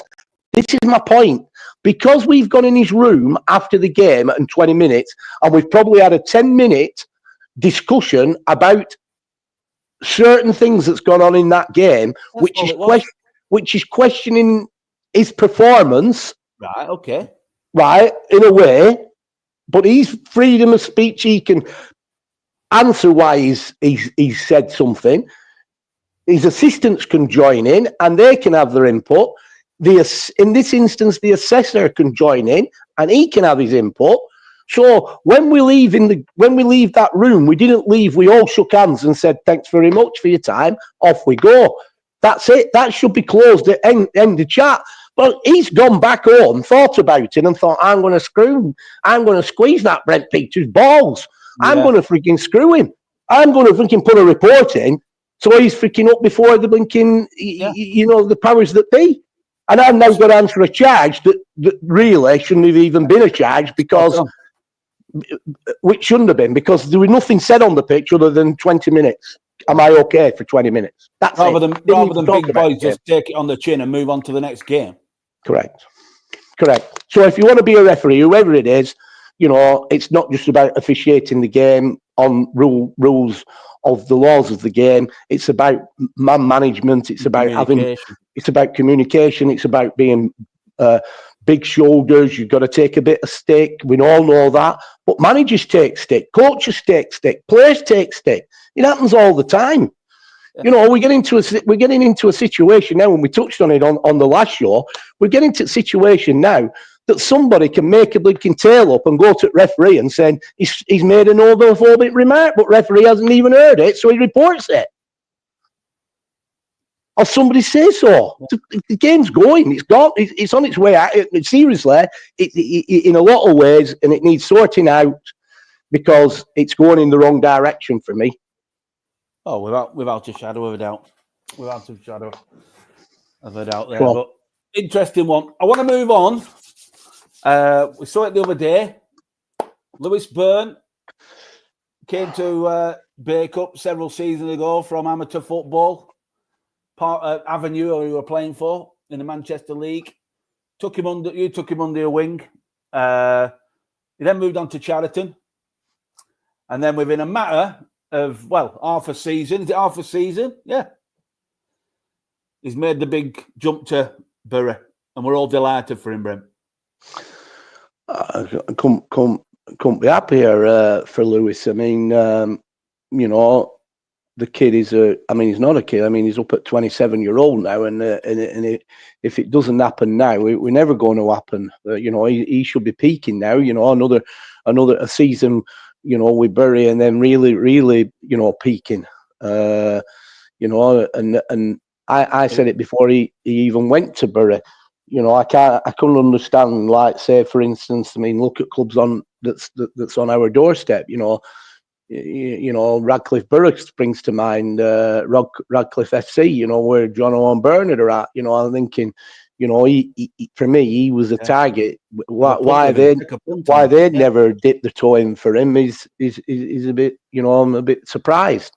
this is my point, because we've gone in his room after the game in 20 minutes, and we've probably had a 10-minute discussion about certain things that's gone on in that game, which is questioning his performance. Right, okay. Right, in a way. But he's freedom of speech. He can answer why he's said something. His assistants can join in, and they can have their input. In this instance, the assessor can join in, and he can have his input. So when we leave that room, we didn't leave. We all shook hands and said, "Thanks very much for your time." Off we go. That's it. That should be closed at end of chat. Well, he's gone back home, thought about it, and thought, I'm going to squeeze that Brent Peters balls. Yeah. I'm going to freaking screw him. I'm going to freaking put a report in, so he's freaking up before the blinking, the powers that be. And I've now got to answer a charge that really shouldn't have even been a charge, which shouldn't have been, because there was nothing said on the pitch other than 20 minutes. Am I okay for 20 minutes? That's rather than big boys just take it on the chin and move on to the next game. Correct. So if you want to be a referee, whoever it is, it's not just about officiating the game on rules of the laws of the game. It's about man management. It's about it's about communication. It's about being big shoulders. You've got to take a bit of stick. We all know that. But managers take stick, coaches take stick, players take stick. It happens all the time. We're getting into a situation now, and we touched on it on the last show. We're getting to a situation now that somebody can make a blinking tail up and go to the referee and saying he's made an homophobic remark, but referee hasn't even heard it, so he reports it. Or somebody say so. The game's going. It's gone. It's on its way out. Seriously, in a lot of ways, and it needs sorting out because it's going in the wrong direction for me. Oh, without a shadow of a doubt. Without a shadow of a doubt there. But interesting one. I want to move on. We saw it the other day. Lewis Byrne came to Bake Up several seasons ago from amateur football. Part of Avenue, who we were playing for in the Manchester League. You took him under your wing. He then moved on to Chariton. And then within a matter of, half a season. Is it half a season? Yeah. He's made the big jump to Bury, and we're all delighted for him, Brent. couldn't be happier for Lewis. I mean, you know, the kid is he's not a kid. I mean, he's up at 27-year-old now, and if it doesn't happen now, we're never going to happen. You know, he should be peaking now. You know, another season, you know, with Bury, and then really, you know, peaking. You know, and I said it before he even went to Bury. You know, I couldn't understand, like, say, for instance, I mean, look at clubs that's on our doorstep. You know, Radcliffe Borough springs to mind, Radcliffe FC, you know, where John Owen Bernard are at. You know, I'm thinking, you know, he for me, he was a target. Why they never dipped the toe in for him is a bit, you know, I'm a bit surprised.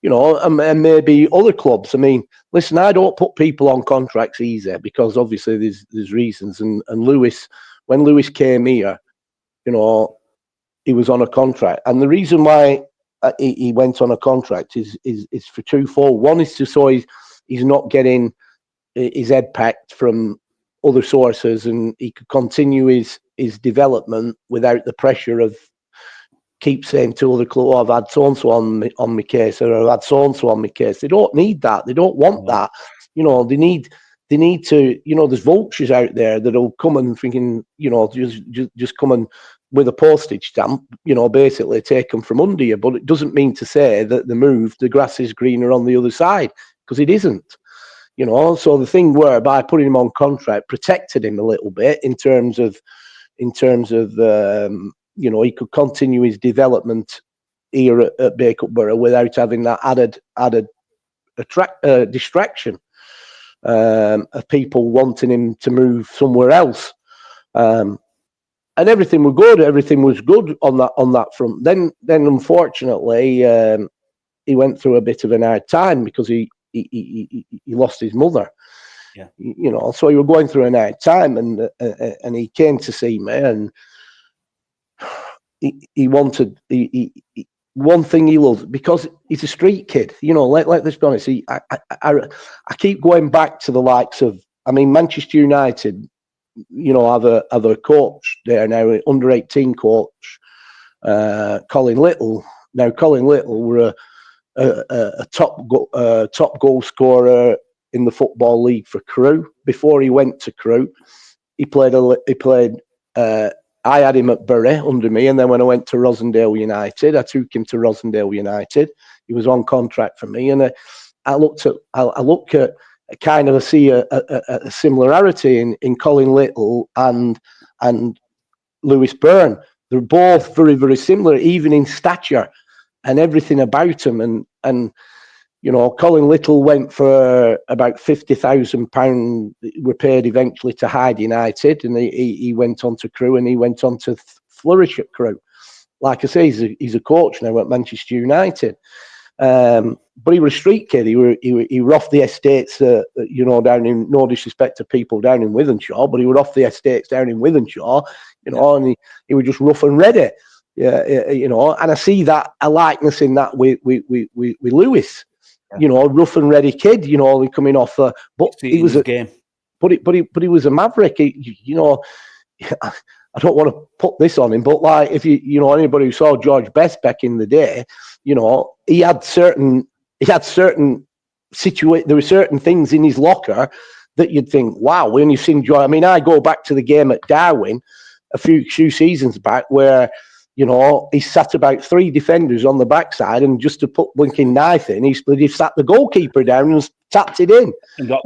You know, and maybe other clubs. I mean, listen, I don't put people on contracts easy, because obviously there's reasons. And Lewis, when Lewis came here, you know, he was on a contract, and the reason why he went on a contract is for twofold. One is so he's not getting his head packed from other sources, and he could continue his development without the pressure of keep saying to other clubs, "Oh, I've had so and so on my case," or "I've had so and so on my case." They don't need that. They don't want that. You know, they need to. You know, there's vultures out there that'll come and thinking, you know, just come and with a postage stamp, you know, basically take them from under you. But it doesn't mean to say that the grass is greener on the other side, because it isn't. You know, so the thing were, by putting him on contract, protected him a little bit in terms of you know, he could continue his development here at Bacup Borough without having that added distraction of people wanting him to move somewhere else. And everything was good. Everything was good on that front. Then unfortunately, he went through a bit of an hard time because he lost his mother. Yeah. You know, so he was going through an hard time, and he came to see me, and he wanted one thing he loved, because he's a street kid. You know, let's be honest. I keep going back to the likes of, I mean, Manchester United. You know, have a coach there now, under 18 coach, Colin Little. Now, Colin Little were a top goal scorer in the Football League for Crewe. Before he went to Crewe, he played. I had him at Bury under me, and then when I went to Rosendale United, I took him to Rosendale United. He was on contract for me, and I look at kind of see a similarity in Colin Little and Lewis Byrne. They're both very, very similar, even in stature and everything about them. And you know, Colin Little went for about £50,000. Were paid eventually to Hyde United, and he went on to Crewe, and he went on to flourish at Crewe. Like I say, he's a coach now at Manchester United. But he was a street kid. He were off the estates, you know, down in, no disrespect to people down in Wythenshawe, but he were off the estates down in Wythenshawe, you know, and he was just rough and ready, you know. And I see that a likeness in that with Lewis, you know, rough and ready kid, you know, coming off. But he was a game. But he was a maverick. You know, I don't want to put this on him, but like, if you know, anybody who saw George Best back in the day, you know, there were certain things in his locker that you'd think, wow, when you've seen George. I mean, I go back to the game at Darwin a few seasons back where, you know, he sat about 3 defenders on the backside, and just to put blinking knife in, he sat the goalkeeper down and tapped it in. Now,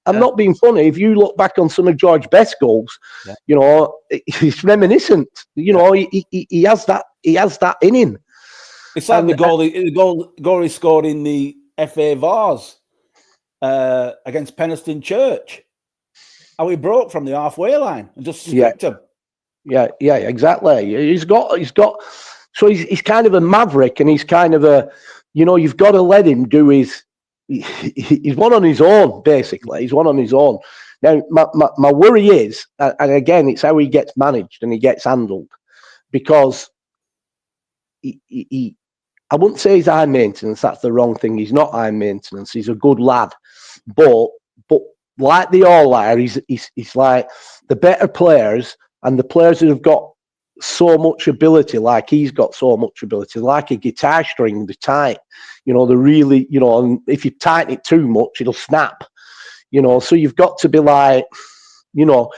I'm not being funny. If you look back on some of George Best's goals, you know, it's reminiscent. You know, he has that in him. It's like the goal he scored in the FA Vars against Penistone Church. How he broke from the halfway line and just stripped him. Yeah, exactly. He's got. So he's kind of a maverick, and he's kind of a, you know, you've got to let him do his. He's one on his own, basically. He's one on his own. Now, my worry is, and again, it's how he gets managed and he gets handled, because I wouldn't say he's high maintenance. That's the wrong thing. He's not high maintenance. He's a good lad, but like they all are, he's like the better players, and the players that have got so much ability, like he's got so much ability, like a guitar string, they're tight. You know, they're really, you know, and if you tighten it too much, it'll snap. You know, so you've got to be like, you know,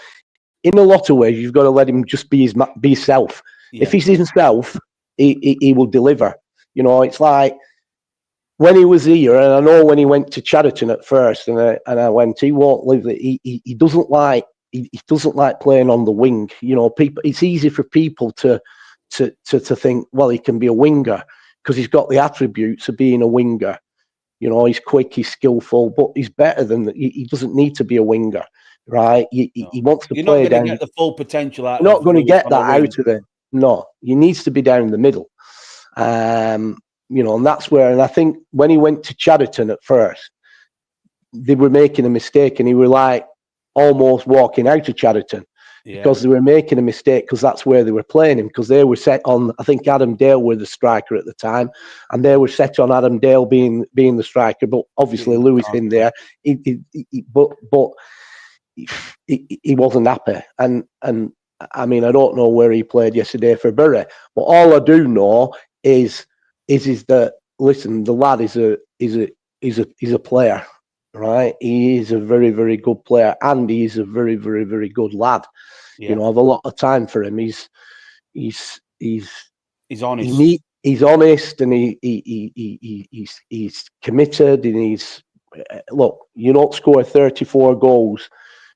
in a lot of ways, you've got to let him just be himself. Yeah. If he's himself, he will deliver. You know, it's like when he was here, and I know when he went to Chadderton at first, and I went, he won't live it. He doesn't like he doesn't like playing on the wing. You know, people. It's easy for people to think, well, he can be a winger because he's got the attributes of being a winger. You know, he's quick, he's skillful, but he's better than that. He doesn't need to be a winger, right? He wants to You're play not going down. to get the full potential out. You're not going to Lewis get that out of it. No, he needs to be down the middle. You know, and that's where, and I think when he went to Chadderton at first, they were making a mistake, and he were like almost walking out of Chadderton because they were making a mistake because that's where they were playing him, because they were set on, I think Adam Dale were the striker at the time, and they were set on Adam Dale being the striker, but obviously Lewis in there, but he wasn't happy, and I mean, I don't know where he played yesterday for Bury, but all I do know is that, listen, the lad is a player, right? He is a very, very good player, and he is a very, very, very good lad. Yeah. You know, I have a lot of time for him. He's honest. He's honest, and he's committed, and he's look. You don't score 34 goals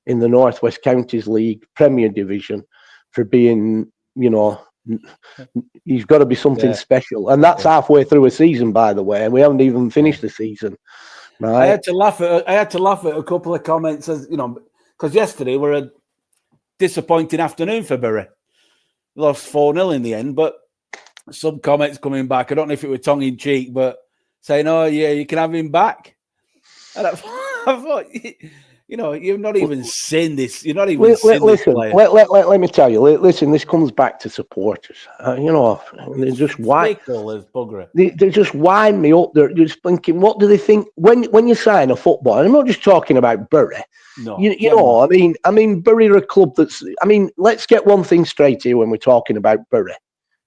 in the Northwest Counties League Premier Division for being, you know, you've got to be something special, and that's halfway through a season, by the way, and we haven't even finished the season. Right? I had to laugh at a couple of comments, as you know, because yesterday were a disappointing afternoon for Bury. Lost 4-0 in the end, but some comments coming back. I don't know if it were tongue in cheek, but saying, "Oh yeah, you can have him back." And I thought, you know, you've not even seen this. You're not even seen this player. Let me tell you. Listen, this comes back to supporters. You know, they're just they just wind me up. They're just thinking, what do they think when you sign a football? I'm not just talking about Bury. No, you know, I mean, Bury are a club that's. I mean, let's get one thing straight here when we're talking about Bury.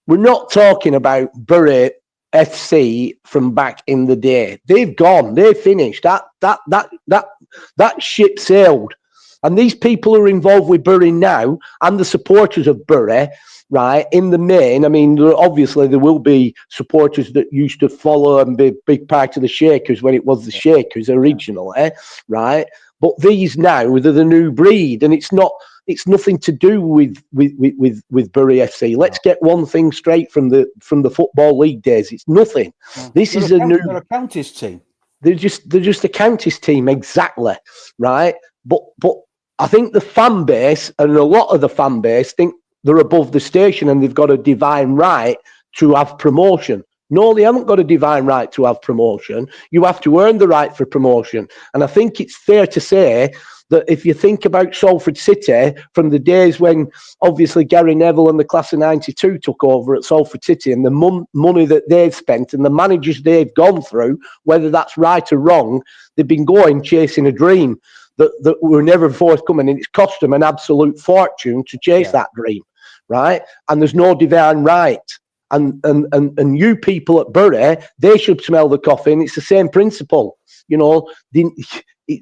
We're not talking about Bury FC from back in the day. They've gone. They're finished. That ship sailed. And these people who are involved with Bury now, and the supporters of Bury, right, in the main, I mean, obviously there will be supporters that used to follow and be a big part of the Shakers when it was the Shakers originally, right? But these now, they're the new breed, and it's nothing to do with Bury FC. Let's get one thing straight from the Football League days. It's nothing. This is they're a counties team. They're just a counties team, exactly, right? But I think the fan base, and a lot of the fan base, think they're above the station and they've got a divine right to have promotion. No, they haven't got a divine right to have promotion. You have to earn the right for promotion. And I think it's fair to say that if you think about Salford City from the days when obviously Gary Neville and the class of 92 took over at Salford City, and the money that they've spent and the managers they've gone through, whether that's right or wrong, they've been going chasing a dream that were never forthcoming, and it's cost them an absolute fortune to chase that dream, right? And there's no divine right. And you people at Bury, they should smell the coffin. It's the same principle, you know.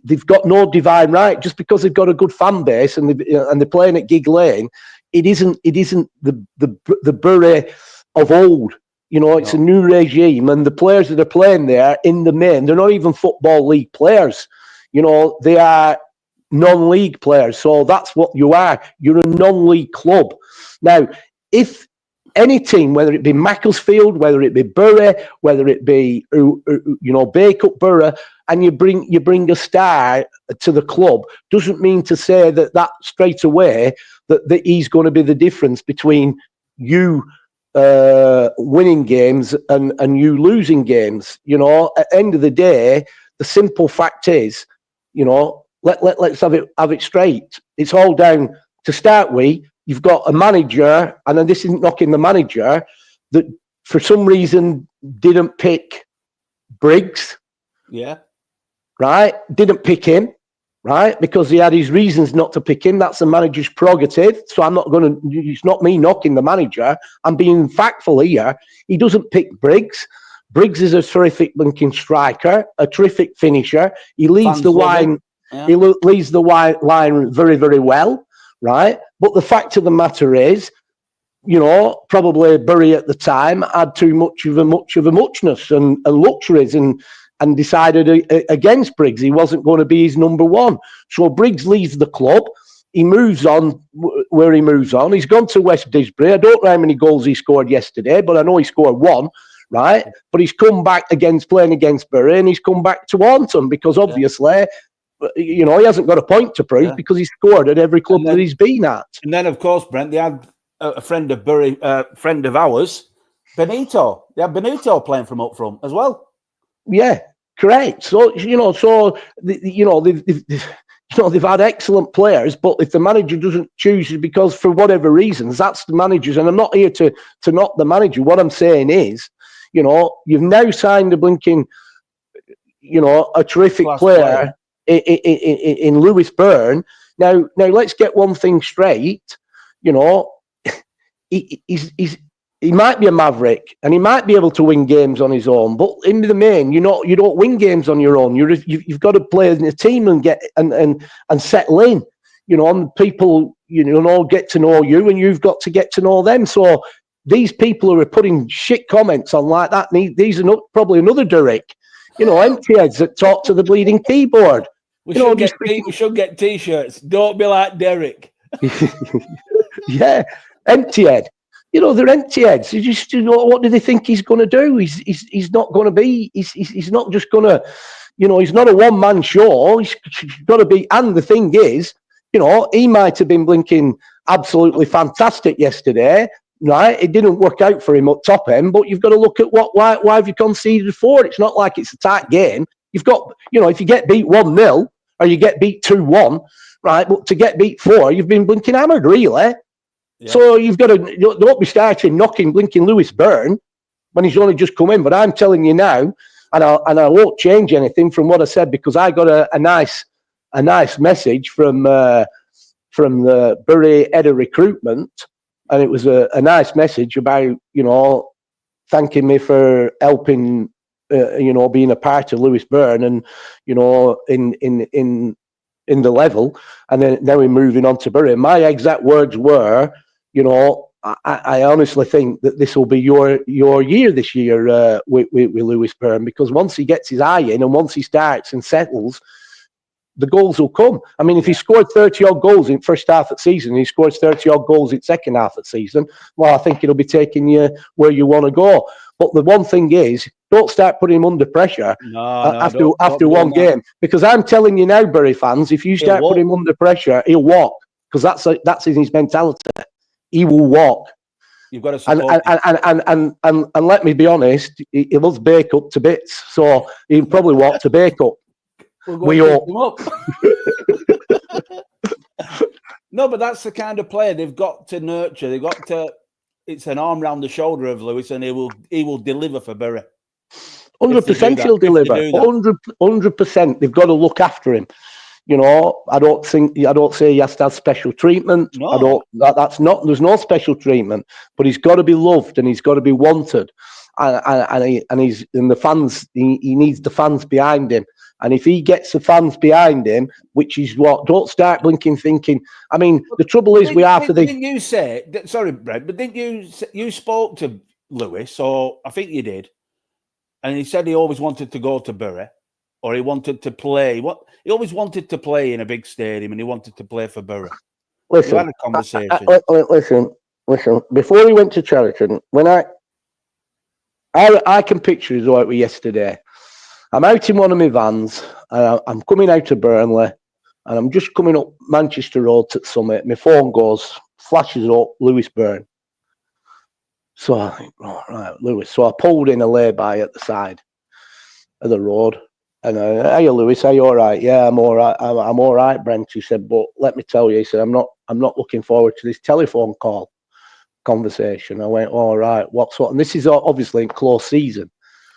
They've got no divine right just because they've got a good fan base and they're playing at Gig Lane. It isn't the Bury of old. You know, it's a new regime, and the players that are playing there in the main, they're not even Football League players. You know, they are non-league players. So that's what you are. You're a non-league club. Now, if any team, whether it be Macclesfield, whether it be Bury, whether it be Bacup Borough, and you bring a star to the club, doesn't mean to say that straight away that he's going to be the difference between you winning games and you losing games. You know, at the end of the day, the simple fact is, you know, let's have it straight. It's all down to start with. You've got a manager, and then this isn't knocking the manager, that for some reason didn't pick Briggs. Yeah. Right? Didn't pick him. right? Because he had his reasons not to pick him. That's the manager's prerogative. So I'm not going to, it's not me knocking the manager. I'm being factful here. He doesn't pick Briggs. Briggs is a terrific blinking striker, a terrific finisher. He leads the line. Yeah. He leads the line very, very well, right? But the fact of the matter is, you know, probably Bury at the time had too much of a muchness and luxuries and decided against Briggs. He wasn't going to be his number one. So Briggs leaves the club. He moves on where he moves on. He's gone to West Disbury. I don't know how many goals he scored yesterday, but I know he scored one, right? But he's come back playing against Bury, and he's come back to Taunton because obviously, you know, he hasn't got a point to prove because he's scored at every club that he's been at. And then, of course, Brent, they had a friend of Bury, friend of ours, Benito. They had Benito playing from up front as well. Yeah, correct. So you know, they've had excellent players, but if the manager doesn't choose it because for whatever reasons, that's the manager's. And I'm not here to knock the manager. What I'm saying is, you know, you've now signed a blinking, you know, a terrific player in Lewis Byrne. Now let's get one thing straight. You know, he might be a maverick and he might be able to win games on his own, but in the main, you don't win games on your own. You've got to play in a team and get and settle in. You know, and people, you know, get to know you, and you've got to get to know them. So these people who are putting shit comments on like that, these are probably another Derek. You know, empty heads that talk to the bleeding keyboard. We should get T-shirts. Don't be like Derek. Yeah, empty head. You know, they're empty heads. You just, you know, what do they think he's going to do? He's not going to be. He's not just going to. You know, he's not a one-man show. He's got to be. And the thing is, you know, he might have been blinking absolutely fantastic yesterday. Right, it didn't work out for him up top end, but you've got to look at why have you conceded 4? It's not like it's a tight game. You've got, you know, if you get beat 1-0 or you get beat 2-1, right, but to get beat 4, you've been blinking hammered, really. Yeah. So you've got to, don't be starting knocking blinking Lewis Byrne when he's only just come in. But I'm telling you now, and I won't change anything from what I said because I got a nice message from the Bury head of recruitment. And it was a nice message about, you know, thanking me for helping, you know, being a part of Lewis Byrne and, you know, in the level. And then now we're moving on to Bury. My exact words were, you know, I honestly think that this will be your year this year with Lewis Byrne, because once he gets his eye in and once he starts and settles, the goals will come. I mean, if he scored 30-odd goals in first half of the season, and he scores 30-odd goals in second half of the season, well, I think it'll be taking you where you want to go. But the one thing is, don't start putting him under pressure after one game. Because I'm telling you now, Bury fans, if you start putting him under pressure, he'll walk. Because that's in his mentality. He will walk. You've got to support and let me be honest, he loves bake up to bits. So he'll probably walk to bake up. We all. No, but that's the kind of player they've got to nurture. They've got to. It's an arm round the shoulder of Lewis, and he will deliver for Bury. 100% he'll deliver. 100%. They've got to look after him. You know, I don't say he has to have special treatment. No. There's no special treatment, but he's got to be loved and he's got to be wanted, and the fans. He needs the fans behind him. And if he gets the fans behind him, which is what, don't start blinking thinking. I mean, the trouble is Didn't you say, sorry, Brent, but didn't you spoke to Lewis, or I think you did, and he said he always wanted to go to Bury, or he wanted to play. He always wanted to play in a big stadium, and he wanted to play for Bury. Listen, you had a conversation. Listen. Before he went to Cheriton, when I can picture his out with yesterday. I'm out in one of my vans, and I'm coming out of Burnley, and I'm just coming up Manchester Road to the Summit. My phone flashes up, Lewis Byrne. So I think, oh, right, Lewis. So I pulled in a lay-by at the side of the road, and hey, Lewis, are you all right? Yeah, I'm all right. I'm all right, Brent. He said, but let me tell you, he said, I'm not looking forward to this telephone conversation. I went, all right, what's up? And this is obviously in close season.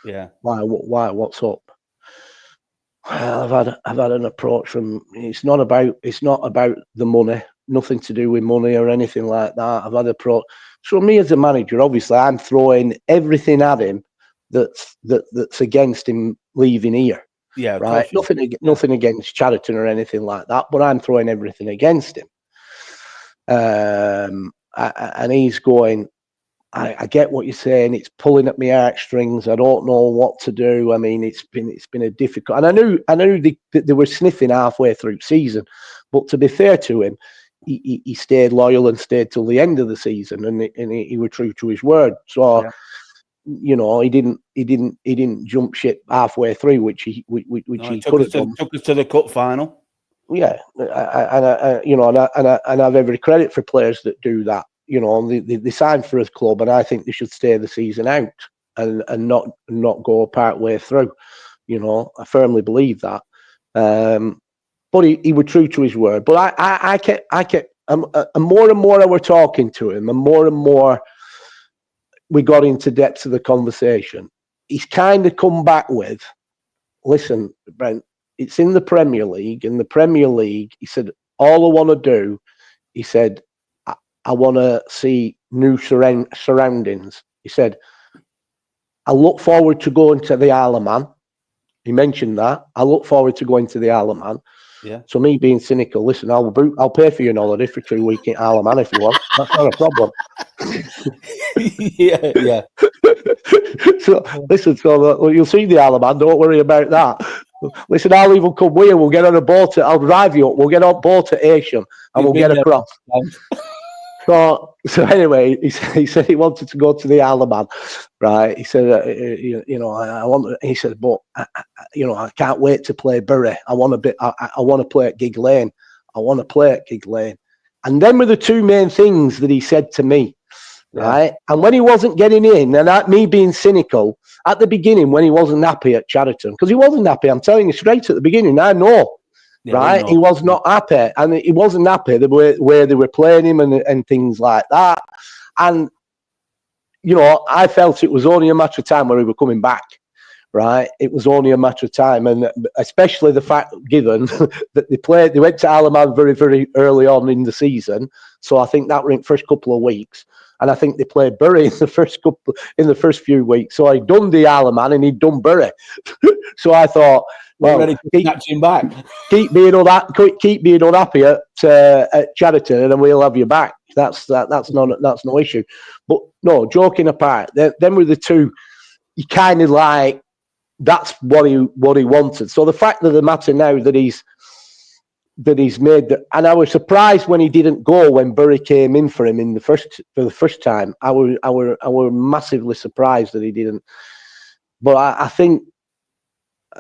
Yeah. Why? What's up? Well, I've had an approach from. It's not about the money. Nothing to do with money or anything like that. I've had approach. So me as a manager, obviously, I'm throwing everything at him that's against him leaving here. Yeah, of Right. course. Nothing against Chariton or anything like that. But I'm throwing everything against him. And he's going. I get what you're saying. It's pulling at my heartstrings. I don't know what to do. I mean, it's been a difficult. And I knew they were sniffing halfway through season, but to be fair to him, he stayed loyal and stayed till the end of the season, and he was true to his word. So, he didn't jump ship halfway through, which he could have done. Took us to the cup final. Yeah, and I have every credit for players that do that. They signed for his club, and I think they should stay the season out and not go part way through. I firmly believe that. But he was true to his word. But I kept, and more I were talking to him, and more we got into depth of the conversation. He's kind of come back with, listen, Brent, it's in the Premier League. In the Premier League, he said, all I want to do, he said, I want to see new surroundings. He said, I look forward to going to the Isle of Man. He mentioned that. I look forward to going to the Isle of Man. Yeah. So me being cynical, listen, I'll pay for your holiday for 2 weeks in Isle of Man if you want. That's not a problem. yeah. So listen, you'll see the Isle of Man. Don't worry about that. Listen, I'll even come with you. We'll get on a boat. I'll drive you up. We'll get on boat at Ayrsham and we'll get across. So anyway, he said he wanted to go to the Isle of Man, right? He said, I want. He said, but I can't wait to play Bury. I want to play at Gig Lane. I want to play at Gig Lane. And then were the two main things that he said to me, right? And when he wasn't getting in, and me being cynical at the beginning, when he wasn't happy at Chariton, because he wasn't happy. I'm telling you straight at the beginning. I know. Yeah, right, he was not happy, and he wasn't happy the way they were playing him and things like that. And I felt it was only a matter of time where he were coming back. Right, it was only a matter of time, and especially the fact given that they went to Isle of Man very, very early on in the season. So I think that were in the first couple of weeks, and I think they played Bury in the first few weeks. So I'd done the Isle of Man and he'd done Bury. So I thought, well, ready to snatch him back. Keep being unhappy at Chariton, and then we'll have you back. That's no issue. But no, joking apart, them were the two. You kind of like that's what he wanted. So the fact of the matter now that he's made that, and I was surprised when he didn't go when Bury came in for him for the first time. I were massively surprised that he didn't. But I think.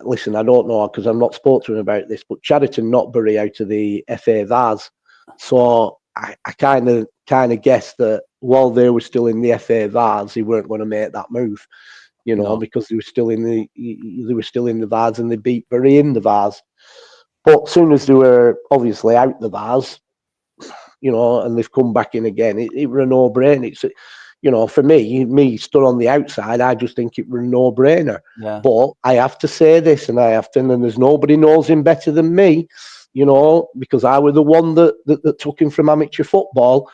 Listen, I don't know because I'm not spoke to him about this, but Chariton knocked Bury out of the FA Vase. So I kind of guessed that while they were still in the FA Vase, he weren't going to make that move, because they were still in the Vase and they beat Bury in the Vase. But as soon as they were obviously out the Vase, and they've come back in again, it were a no-brainer. It's for me stood on the outside, I just think it was a no-brainer. Yeah. But I have to say this, and there's nobody knows him better than me, because I was the one that took him from amateur football,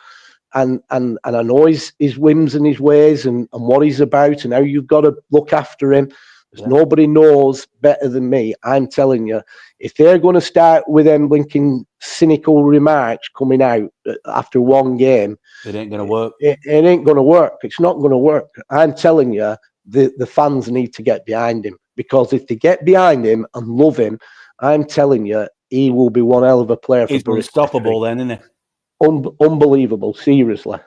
and I know his whims and his ways and what he's about and how you've got to look after him. There's nobody knows better than me. I'm telling you, if they're going to start with them blinking cynical remarks coming out after one game, it ain't going to work. It ain't going to work. It's not going to work. I'm telling you, the fans need to get behind him, because if they get behind him and love him, I'm telling you, he will be one hell of a player. He's unstoppable then, isn't he? Unbelievable, seriously.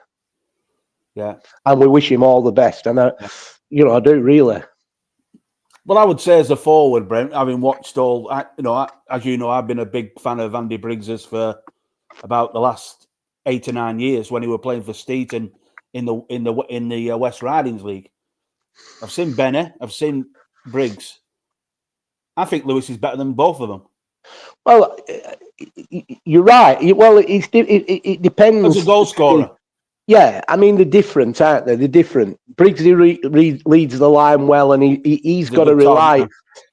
Yeah. And we wish him all the best. And I do really. Well, I would say as a forward, Brent, having watched all, as you know, I've been a big fan of Andy Briggs's for about the last 8 or 9 years when he were playing for Steeton in the West Ridings League. I've seen Benny, I've seen Briggs. I think Lewis is better than both of them. Well, you're right. Well, it depends. As a goal scorer. Yeah, I mean, they're different, aren't they? They're different. Briggs leads the line well, and he's got to rely.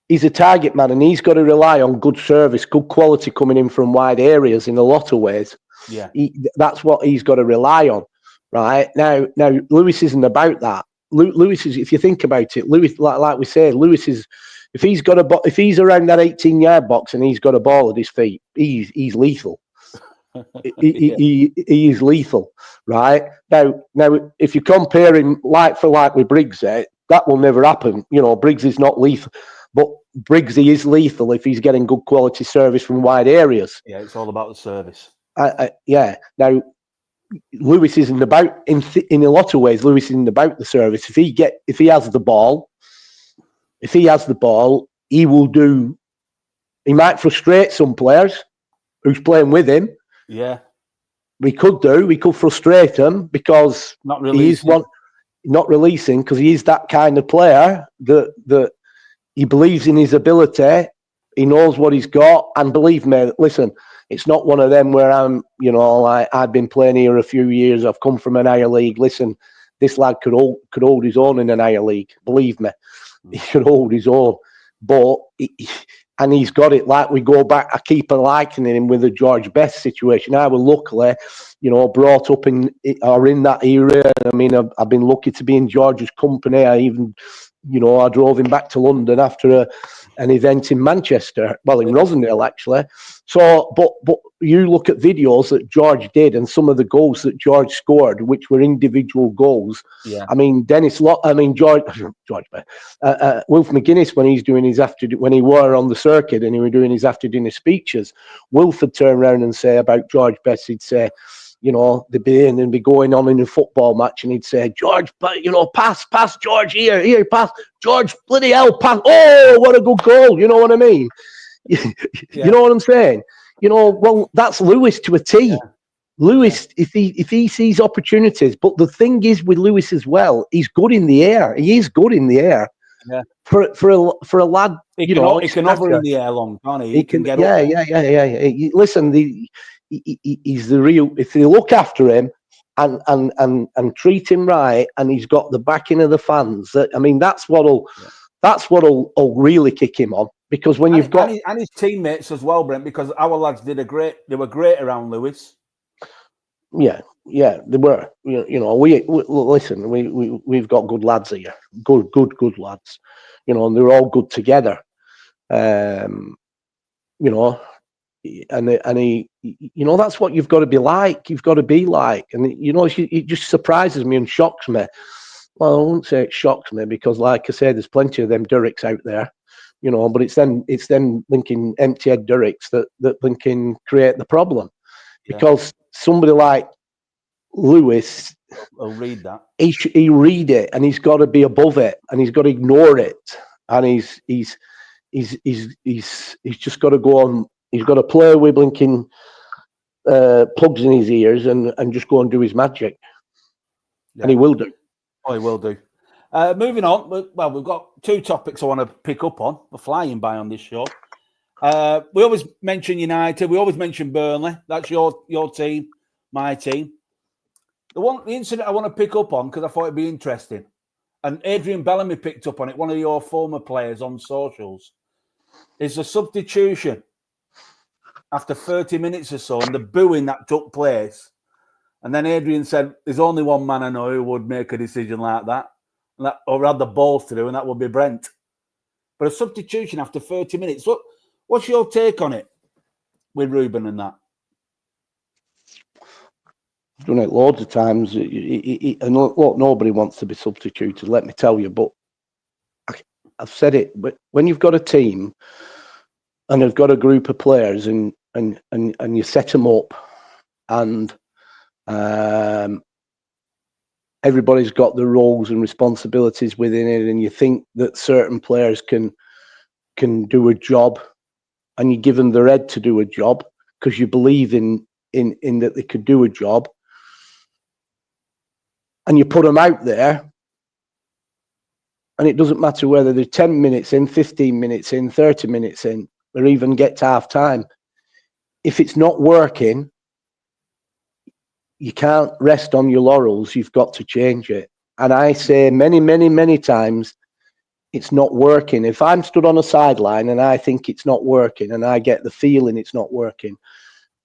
he's a target man, and he's got to rely on good service, good quality coming in from wide areas in a lot of ways. Yeah. That's what he's got to rely on. Right now, Lewis isn't about that. Lewis is, if you think about it, Lewis, like we say, Lewis is, if he's around that 18-yard box and he's got a ball at his feet, he's lethal. He is lethal, right? Now, if you compare him like for like with Briggs, that will never happen. You know, Briggs is not lethal, but Briggs, he is lethal if he's getting good quality service from wide areas. Yeah, it's all about the service. Yeah. Now, Lewis isn't about in a lot of ways. Lewis isn't about the service. If he has the ball, he will do. He might frustrate some players who's playing with him. Yeah, we could frustrate him because he is not releasing because he is that kind of player that he believes in his ability. He knows what he's got, and believe me, listen. It's not one of them where I'm, I've been playing here a few years. I've come from an higher league. Listen, this lad could hold his own in an higher league. Believe me, he could hold his own. But and he's got it. Like we go back, I keep likening him with the George Best situation. I was luckily, brought up in that era. I mean, I've been lucky to be in George's company. I even, I drove him back to London after an event in Manchester, well, in Rosendale actually. So, but you look at videos that George did and some of the goals that George scored, which were individual goals. Yeah. I mean, Wilf McGuinness, when he were on the circuit and he was doing his after dinner speeches, Wilf would turn around and say about George Best, he'd say, they'd be going on in a football match, and he'd say, George, pass, George, here, pass, George, bloody hell, pass. Oh, what a good goal! You know what I mean? You know what I'm saying? Well, that's Lewis to a T. Yeah. Lewis, if he sees opportunities, but the thing is with Lewis as well, he's good in the air. He is good in the air. Yeah. For a lad, he can hover in the air long, can't he? He can get up there. Yeah. Listen, he's the real. If you look after him and treat him right, and he's got the backing of the fans, that's what'll really kick him on. Because when you've got and his teammates as well, Brent, because our lads they were great around Lewis. Yeah, they were. Listen, we've got good lads here, good lads. And they're all good together. And he, that's what you've got to be like. You've got to be like, and it just surprises me and shocks me. Well, I wouldn't say it shocks me because, like I said, there's plenty of them Durricks out there. But it's them linking empty head Durricks that linking create the problem. Yeah. Because somebody like Lewis will read that. He read it, and he's got to be above it, and he's got to ignore it, and he's just got to go on. He's got to play with blinking plugs in his ears and just go and do his magic, and he will do. Oh, he will do. Moving on, well, we've got two topics I want to pick up on. We're flying by on this show. We always mention United. We always mention Burnley. That's your team, my team. The incident I want to pick up on because I thought it'd be interesting, and Adrian Bellamy picked up on it. One of your former players on socials is the substitution after 30 minutes or so, and the booing that took place. And then Adrian said, "There's only one man I know who would make a decision like that." Or had the balls to do, and that would be Brent. But a substitution after 30 minutes. What's your take on it with Ruben and that? I've done it loads of times. And look, nobody wants to be substituted, let me tell you. But I've said it. But when you've got a team and you've got a group of players and you set them up and everybody's got the roles and responsibilities within it, and you think that certain players can do a job, and you give them the head to do a job because you believe in that they could do a job, and you put them out there, and it doesn't matter whether they're 10 minutes in, 15 minutes in, 30 minutes in, or even get to half time. If it's not working, you can't rest on your laurels. You've got to change it. And I say many, many, many times, it's not working. If I'm stood on a sideline and I think it's not working and I get the feeling it's not working,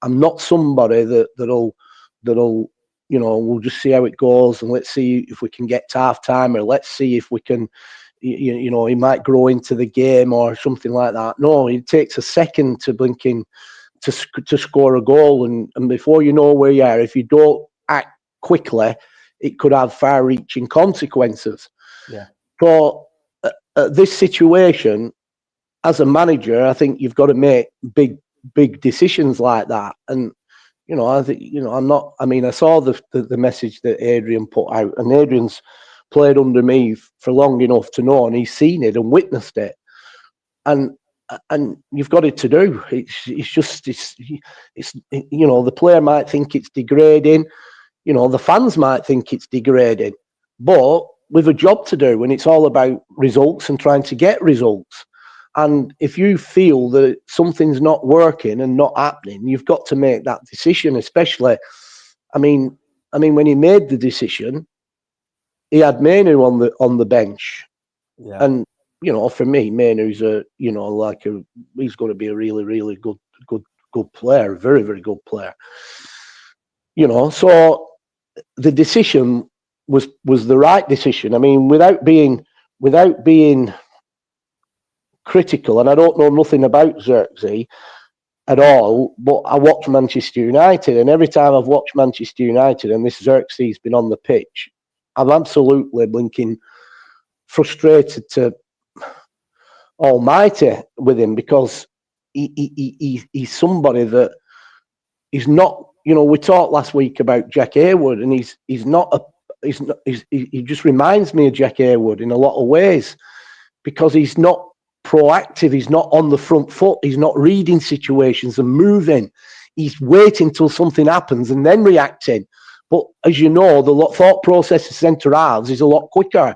I'm not somebody that'll we'll just see how it goes and let's see if we can get to half time, or let's see if we can, he might grow into the game or something like that. No, it takes a second to blinking to score a goal, and before you know where you are, if you don't act quickly, it could have far-reaching consequences. Yeah. So this situation, as a manager, I think you've got to make big decisions like that. And I think I saw the message that Adrian put out, and Adrian's played under me for long enough to know, and he's seen it and witnessed it. And you've got it to do. It's the player might think it's degrading, the fans might think it's degrading, but we've a job to do, and it's all about results and trying to get results. And if you feel that something's not working and not happening, you've got to make that decision. Especially, when he made the decision, he had Manu on the bench, and for me, Manu's he's going to be a really, really good player, very, very good player. So the decision was the right decision. I mean, without being critical, and I don't know nothing about Xerxes at all, but I watch Manchester United, and every time I've watched Manchester United and this Xerxes been on the pitch, I'm absolutely blinking frustrated to almighty with him, because he's somebody that is not. We talked last week about Jack Hayward, and he just reminds me of Jack Hayward in a lot of ways, because he's not proactive, he's not on the front foot, he's not reading situations and moving. He's waiting till something happens and then reacting. But as you know, the thought process of centre halves is a lot quicker,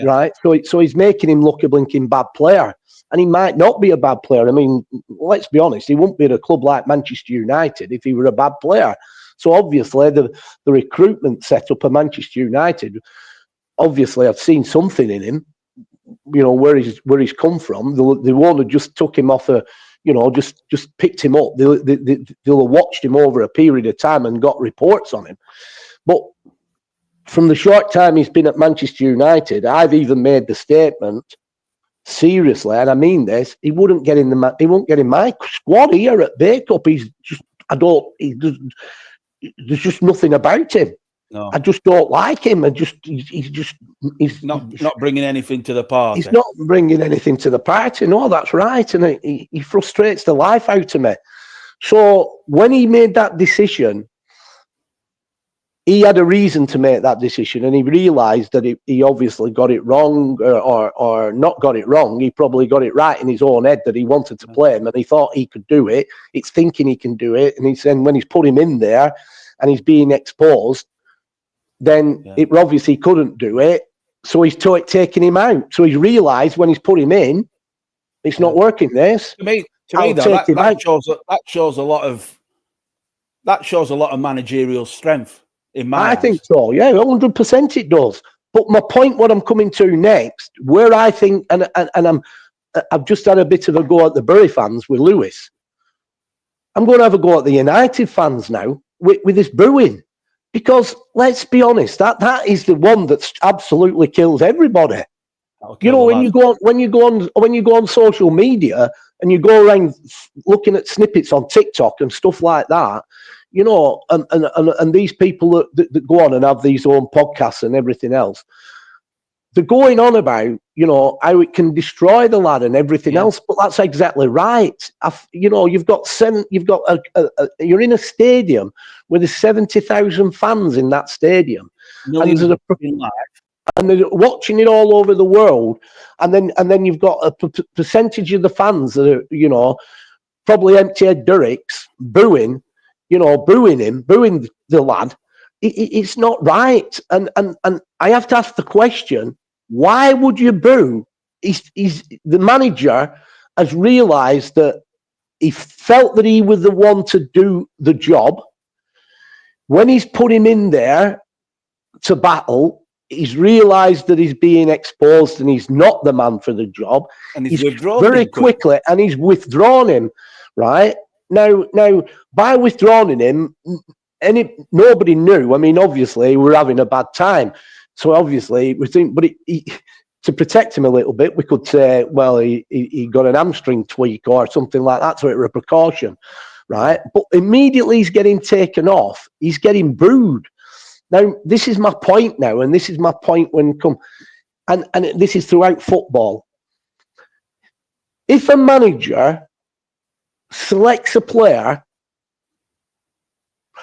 right? So he's making him look a blinking bad player, and he might not be a bad player. I mean, let's be honest, he wouldn't be at a club like Manchester United if he were a bad player. So obviously the recruitment setup of Manchester United, obviously I've seen something in him. Where he's come from. They won't have just took him off just picked him up. They'll have watched him over a period of time and got reports on him. But from the short time he's been at Manchester United, I've even made the statement seriously, and I mean this: he won't get in my squad here at Bacup. There's just nothing about him. No. I just don't like him. He's not bringing anything to the party. He's not bringing anything to the party. No, that's right. And he frustrates the life out of me. So when he made that decision, he had a reason to make that decision, and he realised that he obviously got it wrong, or not got it wrong. He probably got it right in his own head that he wanted to play him, and he thought he could do it. It's thinking he can do it. And when he's put him in there and he's being exposed, then it obviously couldn't do it, so he's taking him out. So he's realised when he's put him in, it's not working. This to me, that shows a lot of managerial strength in my eyes. I think so. Yeah, 100% it does. But my point, what I'm coming to next, where I think, and I've just had a bit of a go at the Bury fans with Lewis. I'm going to have a go at the United fans now with this booing. Because let's be honest, that is the one that absolutely kills everybody. When you go on social media and you go around looking at snippets on TikTok and stuff like that, and these people that go on and have these own podcasts and everything else, they're going on about, how it can destroy the lad and everything else. But that's exactly right. You're in a stadium with 70,000 fans in that stadium, and they're watching it all over the world. And then you've got a percentage of the fans that are, probably empty-head Durricks booing the lad. It's not right. And I have to ask the question: why would you boo? The manager has realised that he felt that he was the one to do the job. When he's put him in there to battle, he's realised that he's being exposed and he's not the man for the job. And he's withdrawn very him quickly, and he's withdrawn him. Right now, by withdrawing him, nobody knew. I mean, obviously, we're having a bad time, so obviously we think. But to protect him a little bit, we could say, well, he got an hamstring tweak or something like that, so it was a precaution, right? But immediately he's getting taken off. He's getting booed. Now, this is my point now, and this is my point when and this is throughout football. If a manager selects a player,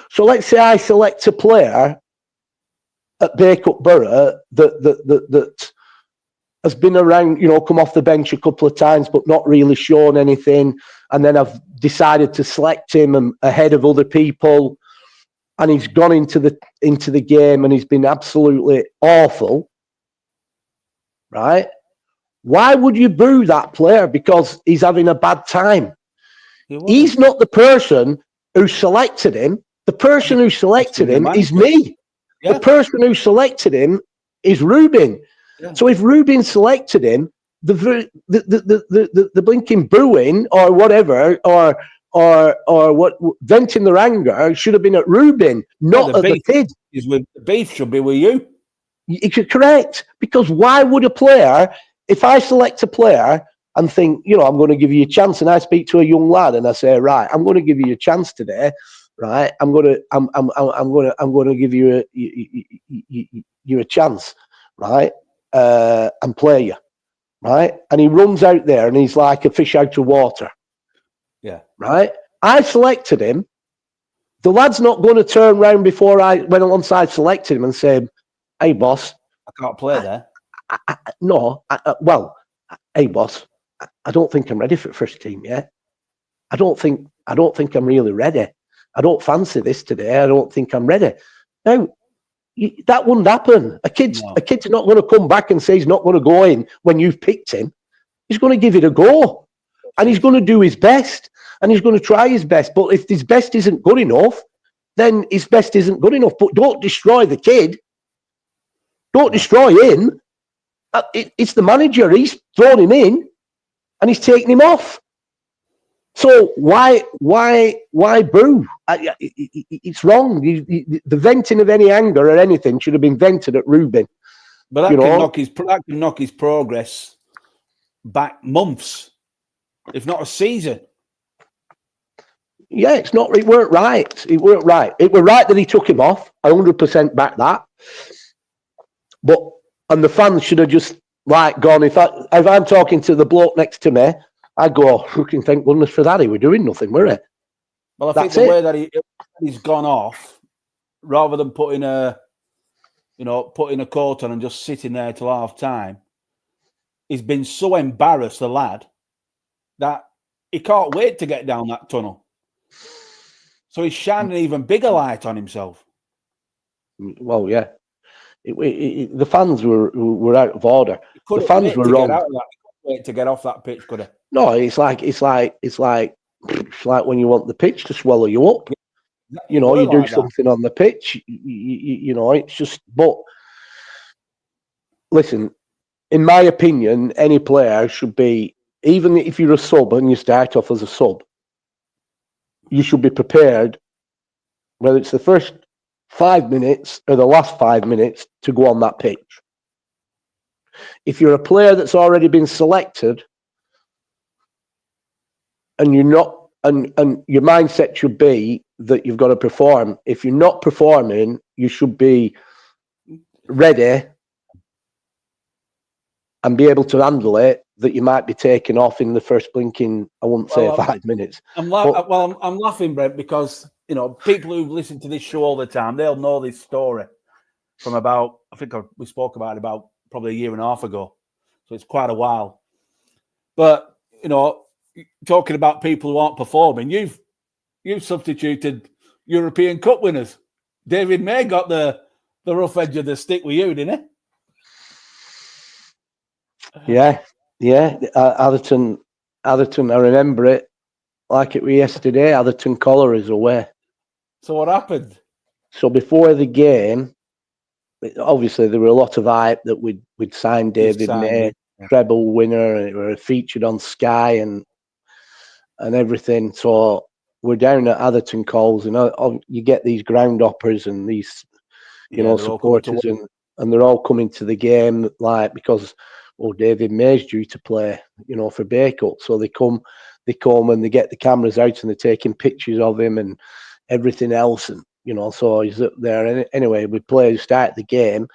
so let's say I select a player at Bacup Borough that has been around, come off the bench a couple of times, but not really shown anything, and then I've decided to select him ahead of other people, and he's gone into the game and he's been absolutely awful, right? Why would you boo that player because he's having a bad time? He's not the person who selected him. The person who selected him is me. Yeah. The person who selected him is Ruben. Yeah. So if Ruben selected him, the blinking booing or whatever or what venting their anger should have been at Ruben, not at the kid. The beef should be with you. You're correct, because why would a player, if I select a player and think, I'm going to give you a chance, and I speak to a young lad and I say, right, I'm going to give you a chance today, right? I'm going to give you a chance, right? And play you, right? And he runs out there and he's like a fish out of water. Yeah. Right? I selected him. The lad's not going to turn around before I went alongside selected him and say, hey, boss. I can't play there. Hey, boss, I don't think I'm ready for the first team yet. I don't think I'm really ready. I don't fancy this today. I don't think I'm ready. Now, that wouldn't happen. A kid's not going to come back and say he's not going to go in when you've picked him. He's going to give it a go. And he's going to do his best, and he's going to try his best. But if his best isn't good enough, then his best isn't good enough. But don't destroy the kid. Don't destroy him. It's the manager. He's thrown him in, and he's taken him off. So why boo? It's wrong. The venting of any anger or anything should have been vented at Ruben. But that can knock his progress back months, if not a season. Yeah, it weren't right. It weren't right. It were right that he took him off. I 100% back that. And the fans should have just gone. If I'm talking to the bloke next to me, I go, fucking thank goodness for that. He were doing nothing, were he? Well, I think the way that he's gone off, rather than putting a coat on and just sitting there till half time, he's been so embarrassed, the lad, that he can't wait to get down that tunnel. So he's shining an even bigger light on himself. Well, yeah. The fans were out of order. The fans were wrong. He couldn't wait to get off that pitch, could he? No, it's like when you want the pitch to swallow you up. You do something on the pitch. It's just. But listen, in my opinion, any player should be, even if you're a sub and you start off as a sub, you should be prepared, whether it's the first 5 minutes or the last 5 minutes, to go on that pitch. If you're a player that's already been selected and you're not, and your mindset should be that you've got to perform. If you're not performing, you should be ready and be able to handle it, that you might be taken off in the first blinking, I wouldn't say 5 minutes. I'm laughing, Brent, because people who listen to this show all the time, they'll know this story from about, I think we spoke about it about probably a year and a half ago. So it's quite a while. But, talking about people who aren't performing, you've substituted European Cup winners. David May got the rough edge of the stick with you, didn't he? Yeah. Atherton, I remember it like it was yesterday. Atherton Collar is away. So what happened? So before the game, obviously there were a lot of hype that we'd signed David May, treble winner, and it were featured on Sky and everything. So we're down at Atherton Coles, and you get these ground hoppers and these, supporters, and they're all coming to the game, like, because, David May's due to play, for Bacup. So they come and they get the cameras out and they're taking pictures of him and everything else. And, so he's up there. And anyway, we start the game,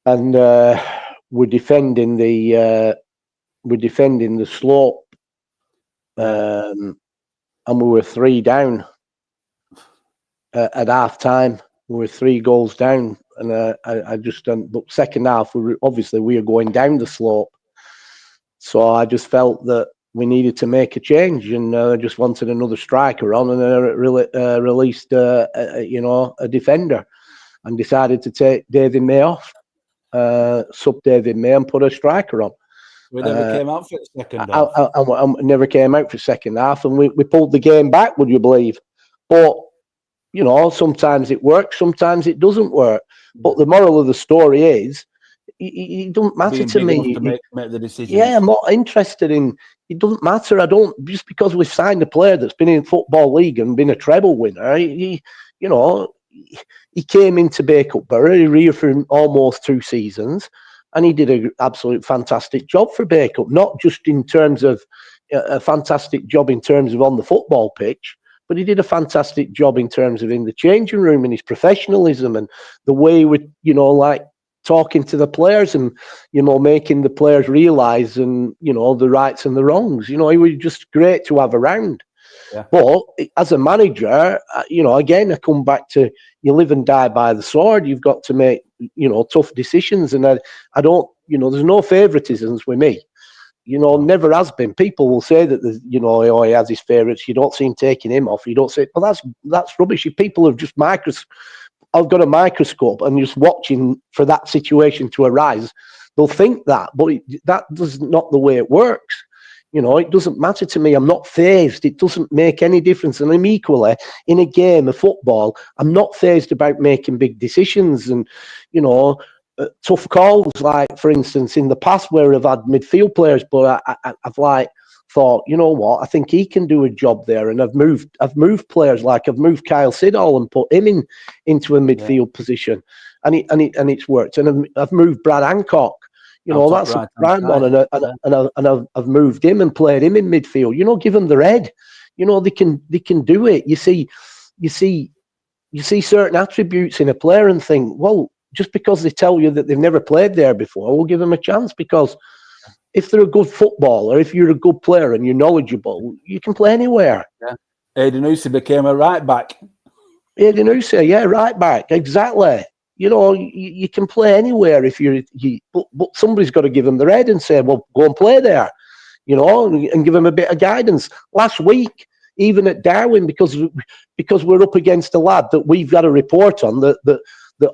and we're defending the slope. And we were 3 down at half time. We were 3 goals down, and I just but second half we were going down the slope. So I just felt that we needed to make a change, and I just wanted another striker on, and I released a defender, and decided to take David May off, sub David May, and put a striker on. We never came out for the second half. I never came out for second half, and we pulled the game back, would you believe? But, sometimes it works, sometimes it doesn't work. But the moral of the story is, it doesn't matter to me. To make the decision. Yeah, I'm not interested in. It doesn't matter. I don't, just because we've signed a player that's been in Football League and been a treble winner. He came into Bacup Borough. He reaffirmed almost 2 seasons. And he did an absolute fantastic job for Bacup, not just in terms of a fantastic job in terms of on the football pitch, but he did a fantastic job in terms of in the changing room and his professionalism and the way he would, like talking to the players and, making the players realise and, the rights and the wrongs. He was just great to have around. Yeah. But as a manager, again, I come back to you live and die by the sword. You've got to make, tough decisions. And I don't, there's no favouritisms with me. Never has been. People will say that, he has his favourites. You don't see him taking him off. You don't say, well, that's rubbish. If people have just I've got a microscope and just watching for that situation to arise, they'll think that. But that is not the way it works. It doesn't matter to me. I'm not fazed. It doesn't make any difference. And I'm equally, in a game of football, I'm not fazed about making big decisions and, tough calls. Like, for instance, in the past where I've had midfield players, but I've thought, you know what, I think he can do a job there. And I've moved players, like I've moved Kyle Siddall and put him into a midfield position. And it's worked. And I've moved Brad Hancock. That's a prime one, and I've moved him and played him in midfield. Give them the red. They can do it. You see certain attributes in a player and think, well, just because they tell you that they've never played there before, we'll give them a chance. Because if they're a good footballer, if you're a good player and you're knowledgeable, you can play anywhere. Yeah. Aidan Husey became a right back. Aidan Husey, yeah, right back, exactly. You can play anywhere if but somebody's got to give them the red and say, well, go and play there, and give them a bit of guidance. Last week, even at Darwin, because we're up against a lad that we've got a report on that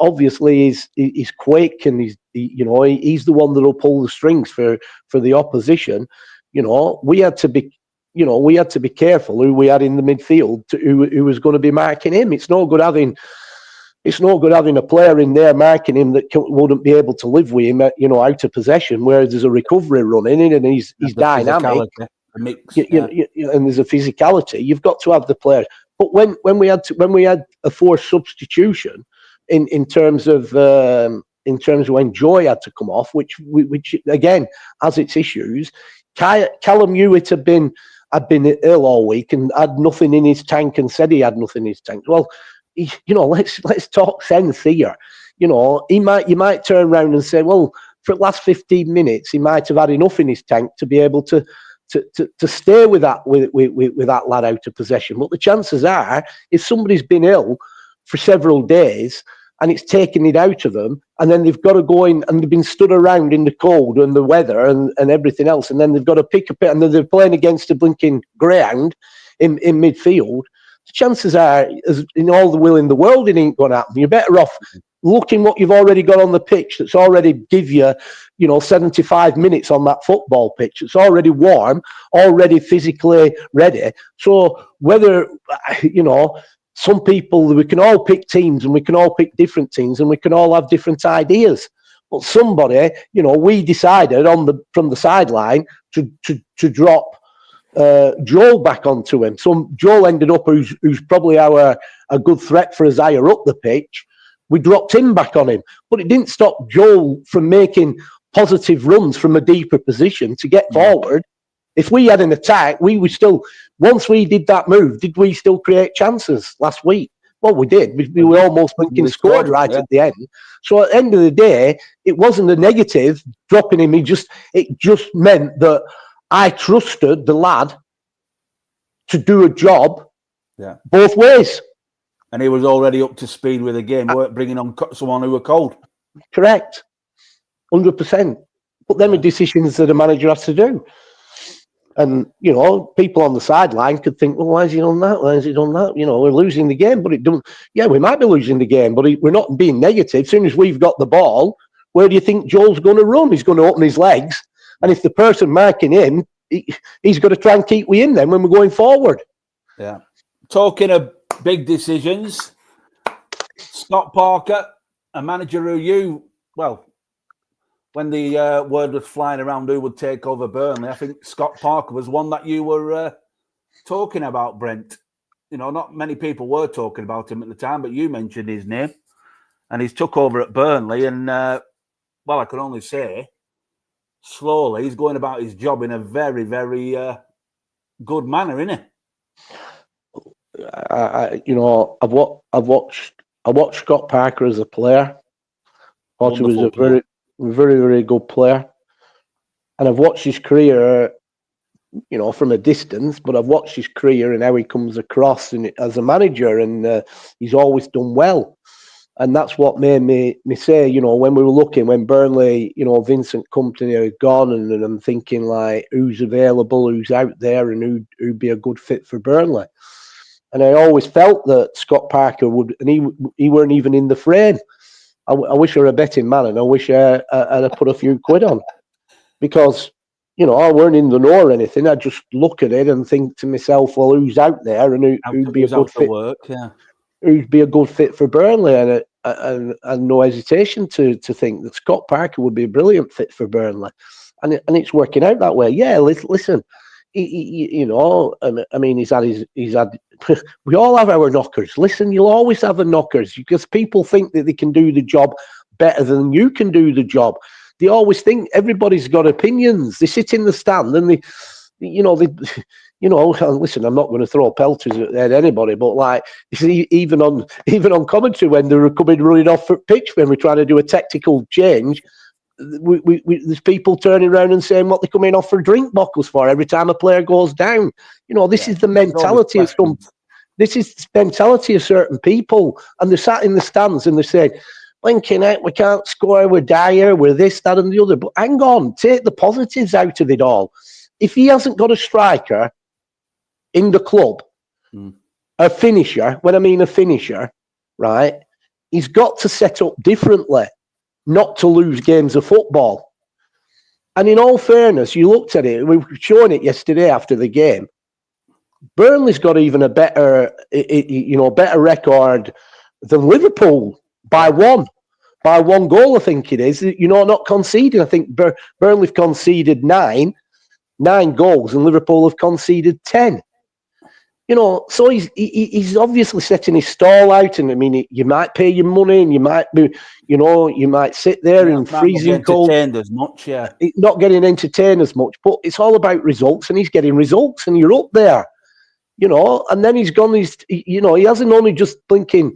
obviously is quick and he's the one that'll pull the strings for the opposition. We had to be careful who we had in the midfield who was going to be marking him. It's no good having a player in there marking him that wouldn't be able to live with him, out of possession, where there's a recovery running in and he's dynamic. And there's a physicality. You've got to have the players. But when we had a forced substitution in terms of when Joy had to come off, which again has its issues. Callum Hewitt had been ill all week and had nothing in his tank and said he had nothing in his tank. Well, let's talk sense here. You might turn around and say, well, for the last 15 minutes, he might have had enough in his tank to be able to stay with that lad out of possession. But the chances are, if somebody's been ill for several days and it's taken it out of them, and then they've got to go in and they've been stood around in the cold and the weather and everything else, and then they've got to pick up it, and then they're playing against a blinking greyhound in midfield. The chances are, as in all the will in the world, it ain't going to happen. You're better off looking what you've already got on the pitch that's already give you, 75 minutes on that football pitch. It's already warm, already physically ready. So whether, some people, we can all pick teams and we can all pick different teams and we can all have different ideas. But somebody, we decided from the sideline to drop Joel back onto him. So Joel ended up, who's probably a good threat for us higher up the pitch. We dropped him back on him, but it didn't stop Joel from making positive runs from a deeper position to get forward. If we had an attack, we were still, once we did that move, did we still create chances last week? Well, we did. We were almost thinking scored right at the end. So at the end of the day, it wasn't a negative dropping him. It just meant that I trusted the lad to do a job both ways. And he was already up to speed with the game. Weren't bringing on someone who were cold. Correct. 100%. But them are decisions that a manager has to do. And, people on the sideline could think, well, why has he done that? Why has he done that? We're losing the game, but it don't. Yeah, we might be losing the game, but we're not being negative. As soon as we've got the ball, where do you think Joel's going to run? He's going to open his legs. And if the person marking him, he's got to try and keep we in then when we're going forward. Yeah. Talking of big decisions, Scott Parker, a manager who when the word was flying around who would take over Burnley, I think Scott Parker was one that you were talking about, Brent. Not many people were talking about him at the time, but you mentioned his name. And he's took over at Burnley. And, I can only say, slowly, he's going about his job in a very, very good manner, isn't he? I've watched Scott Parker as a player. I thought he was a very, very, very good player. And I've watched his career, from a distance, but I've watched his career and how he comes across as a manager, and he's always done well. And that's what made me say, when we were looking, when Burnley, Vincent Kompany had gone, and I'm thinking, like, who's available, who's out there, and who'd be a good fit for Burnley. And I always felt that Scott Parker would, and he weren't even in the frame. I wish I were a betting man, and I wish I'd put a few quid on, because, I weren't in the know or anything. I just look at it and think to myself, well, who's out there and who'd be a good fit? Who'd be a good fit for Burnley? And no hesitation to think that Scott Parker would be a brilliant fit for Burnley, and it's working out that way. Yeah, listen, he's had. We all have our knockers. Listen, you'll always have a knockers, because people think that they can do the job better than you can do the job. They always think everybody's got opinions. They sit in the stand and listen, I'm not going to throw pelters at anybody, but like, you see, even on commentary, when they're coming running off for pitch, when we're trying to do a tactical change, there's people turning around and saying what they're coming off for drink bottles for every time a player goes down. This is the mentality of some. This is the mentality of certain people, and they're sat in the stands and they're saying, "Blinking out, we can't score. We're dire. We're this, that, and the other." But hang on, take the positives out of it all. If he hasn't got a striker in the club, a finisher. When I mean a finisher, right? He's got to set up differently, not to lose games of football. And in all fairness, you looked at it, we were showing it yesterday after the game. Burnley's got even a better record than Liverpool by one goal, I think it is. Not conceding. I think Burnley have conceded nine goals, and Liverpool have conceded 10. So he's obviously setting his stall out, and I mean, you might pay your money, and you might be, you might sit there in freezing cold. As much, not getting entertained as much, but it's all about results, and he's getting results, and you're up there, And then he's gone. He hasn't only just blinking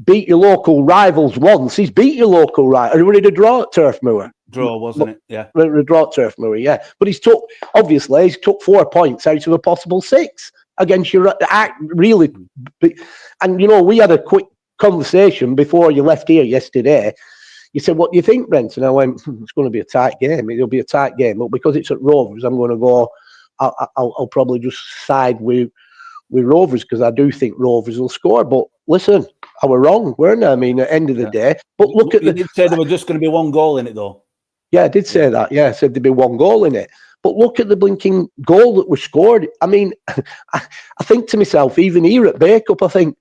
beat your local rivals once. He's beat your local rival. Are we ready to draw at Turf Moor? Draw, wasn't it? Yeah. Draw at Turf Moor, yeah. But he's took 4 points out of a possible 6 against your really. And we had a quick conversation before you left here yesterday. You said, "What do you think, Brent?" And I went, "It's going to be a tight game. It'll be a tight game, but because it's at Rovers, I'm going to go. I'll probably just side with Rovers, because I do think Rovers will score." But listen, I were wrong, weren't I? I mean, at the end of the day. But look at you did say there was just going to be 1 goal in it, though. Yeah, I did say that. Yeah, I said there'd be 1 goal in it. But look at the blinking goal that was scored. I mean, I think to myself, even here at Bake-Up, I think,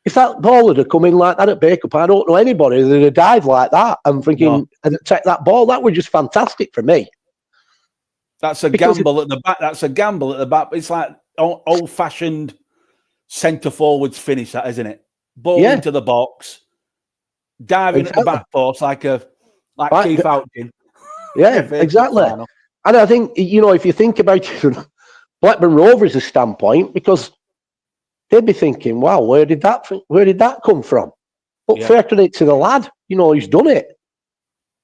if that ball had come in like that at Bake-Up, I don't know anybody that would have dived like that and thinking, and take that ball. That was just fantastic for me. That's a gamble at the back. That's a gamble at the back. It's like old-fashioned centre forwards finish, that, isn't it? Ball into the box, diving at the back post like Keith Houghton. Yeah, exactly. And I think, if you think about Blackburn Rovers' standpoint, because they'd be thinking, wow, where did that come from? But fair credit to the lad, he's done it.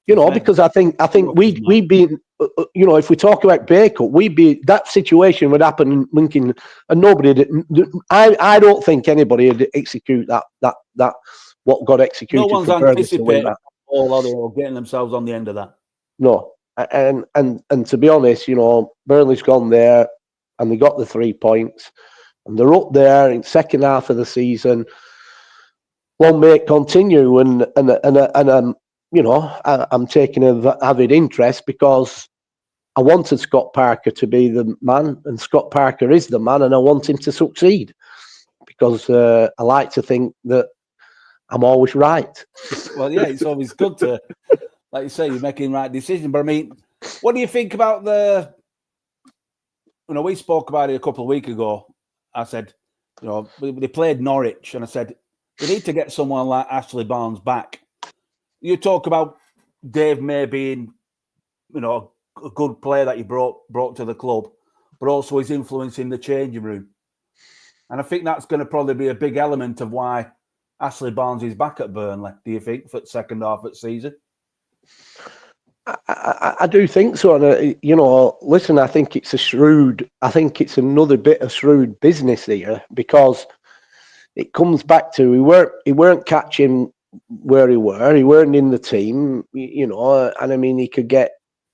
Because I think we'd be, if we talk about Bake-Up, that situation would happen in Lincoln, and nobody. I don't think anybody would execute that what got executed. No one's anticipating all getting themselves on the end of that. No, and to be honest, Burnley's gone there, and they got the 3 points, and they're up there in second half of the season. Long may it continue, and I'm taking an avid interest because I wanted Scott Parker to be the man, and Scott Parker is the man, and I want him to succeed because I like to think that I'm always right. Well, yeah, it's always good to, like you say, you're making the right decision. But I mean, what do you think about we spoke about it a couple of weeks ago. I said, they played Norwich, and I said, we need to get someone like Ashley Barnes back. You talk about Dave May being, a good player that he brought to the club, but also his influence in the changing room. And I think that's going to probably be a big element of why Ashley Barnes is back at Burnley, do you think, for the second half of the season? I do think so. And, listen, I think it's another bit of shrewd business here, because it comes back to he weren't catching where he weren't in the team, and I mean,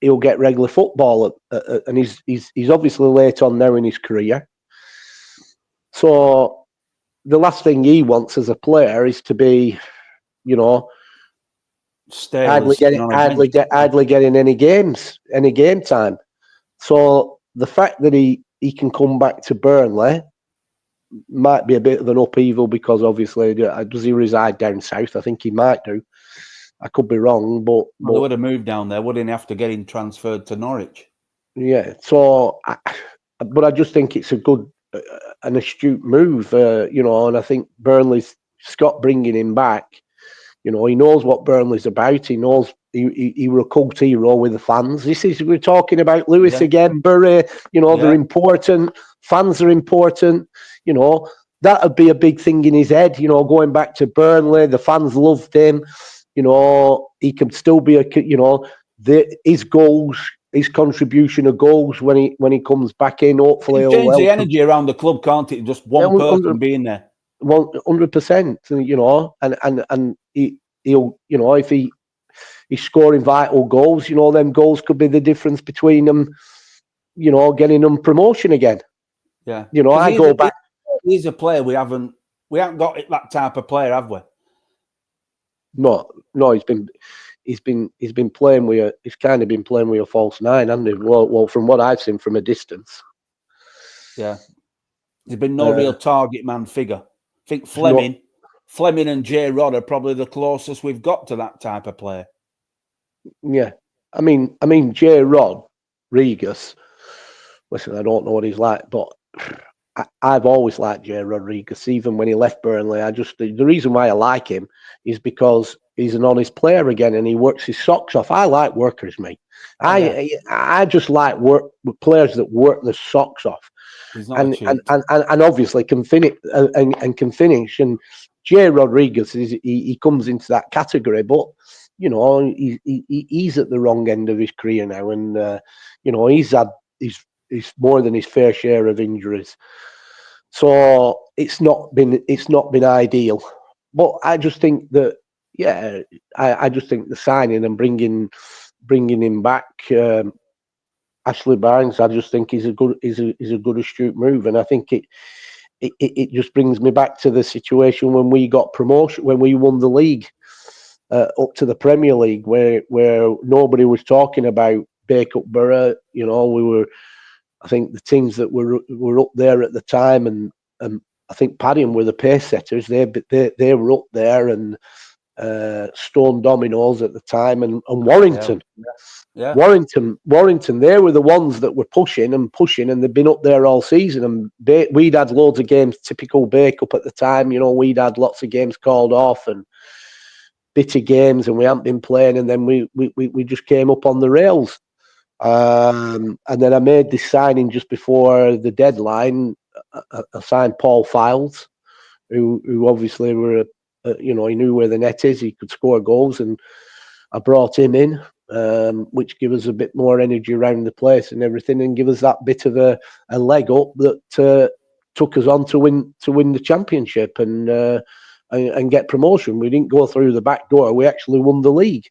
he'll get regular football and he's obviously late on now in his career. So the last thing he wants as a player is to be, hardly getting any game time. So the fact that he can come back to Burnley might be a bit of an upheaval, because obviously, does he reside down south? I think he might do. I could be wrong, but they would have moved down there, wouldn't he, have to get him transferred to Norwich? Yeah. So, but I just think it's a good, an astute move, and I think Burnley's Scott bringing him back. He knows what Burnley's about. He knows he was a cult hero with the fans. We're talking about Lewis again, Bury. They're important. Fans are important. That would be a big thing in his head. Going back to Burnley, the fans loved him. He can still be his goals, his contribution of goals when he comes back in. Hopefully, he'll change the energy around the club, can't it? Just one person being there. 100%, and he'll, if he's scoring vital goals, them goals could be the difference between them, getting them promotion again. Yeah, I go back. He's a player we haven't got that type of player, have we? No, he's been playing with he's kind of been playing with a false nine, hasn't he? Well, from what I've seen from a distance. Yeah, there's been no real target man figure. I think Fleming and J Rod are probably the closest we've got to that type of player. Yeah, I mean J Rod Rodriguez. Listen, I don't know what he's like, but I've always liked J Rodriguez, even when he left Burnley. The reason why I like him is because he's an honest player again, and he works his socks off. I like workers, mate. I just like players that work their socks off, and obviously can finish and can finish. And J Rodriguez he comes into that category, but he's at the wrong end of his career now, and he's more than his fair share of injuries. So it's not been ideal. But I just think that I just think the signing and bringing him back, Ashley Barnes, I just think is a good astute move, and I think it just brings me back to the situation when we got promotion, when we won the league up to the Premier League, where nobody was talking about Bacup Borough. You know, we were. I think the teams that were up there at the time, and I think Paddington were the pace setters. They were up there, and Stone Dominoes at the time, and Warrington. Yeah. Warrington, they were the ones that were pushing, and they've been up there all season. And we'd had loads of games, typical Bacup at the time. You know, we'd had lots of games called off and bitter games, and we hadn't been playing. And then we just came up on the rails. And then I made this signing just before the deadline. I signed Paul Files, who obviously were, he knew where the net is. He could score goals, and I brought him in. Which give us a bit more energy around the place and everything, and give us that bit of a leg up that took us on to win the championship and get promotion. We didn't go through the back door; we actually won the league.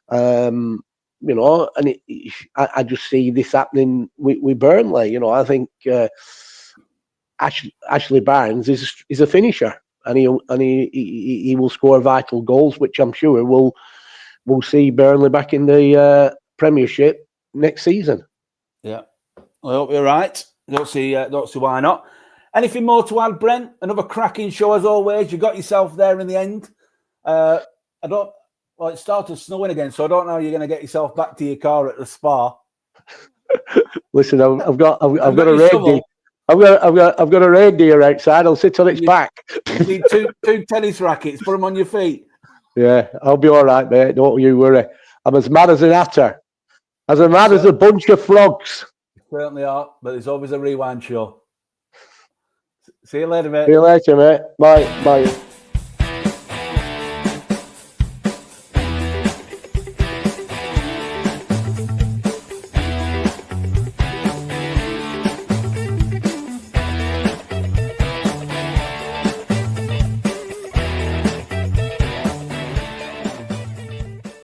And I just see this happening with Burnley. You know, I think Ashley Barnes is a finisher, and he will score vital goals, which I'm sure we'll see Burnley back in the Premiership next season. Yeah, I hope you're right. Don't see why not. Anything more to add, Brent? Another cracking show as always. You got yourself there in the end. It started snowing again, so I don't know how you're going to get yourself back to your car at the spa. Listen, I've got a reindeer. I've got a reindeer outside. I'll sit on its back. You need two tennis rackets. Put them on your feet. Yeah, I'll be all right, mate. Don't you worry. I'm as mad as an hatter. As mad as a bunch of frogs. You certainly are, but there's always a rewind show. See you later, mate. See you later, mate. Bye.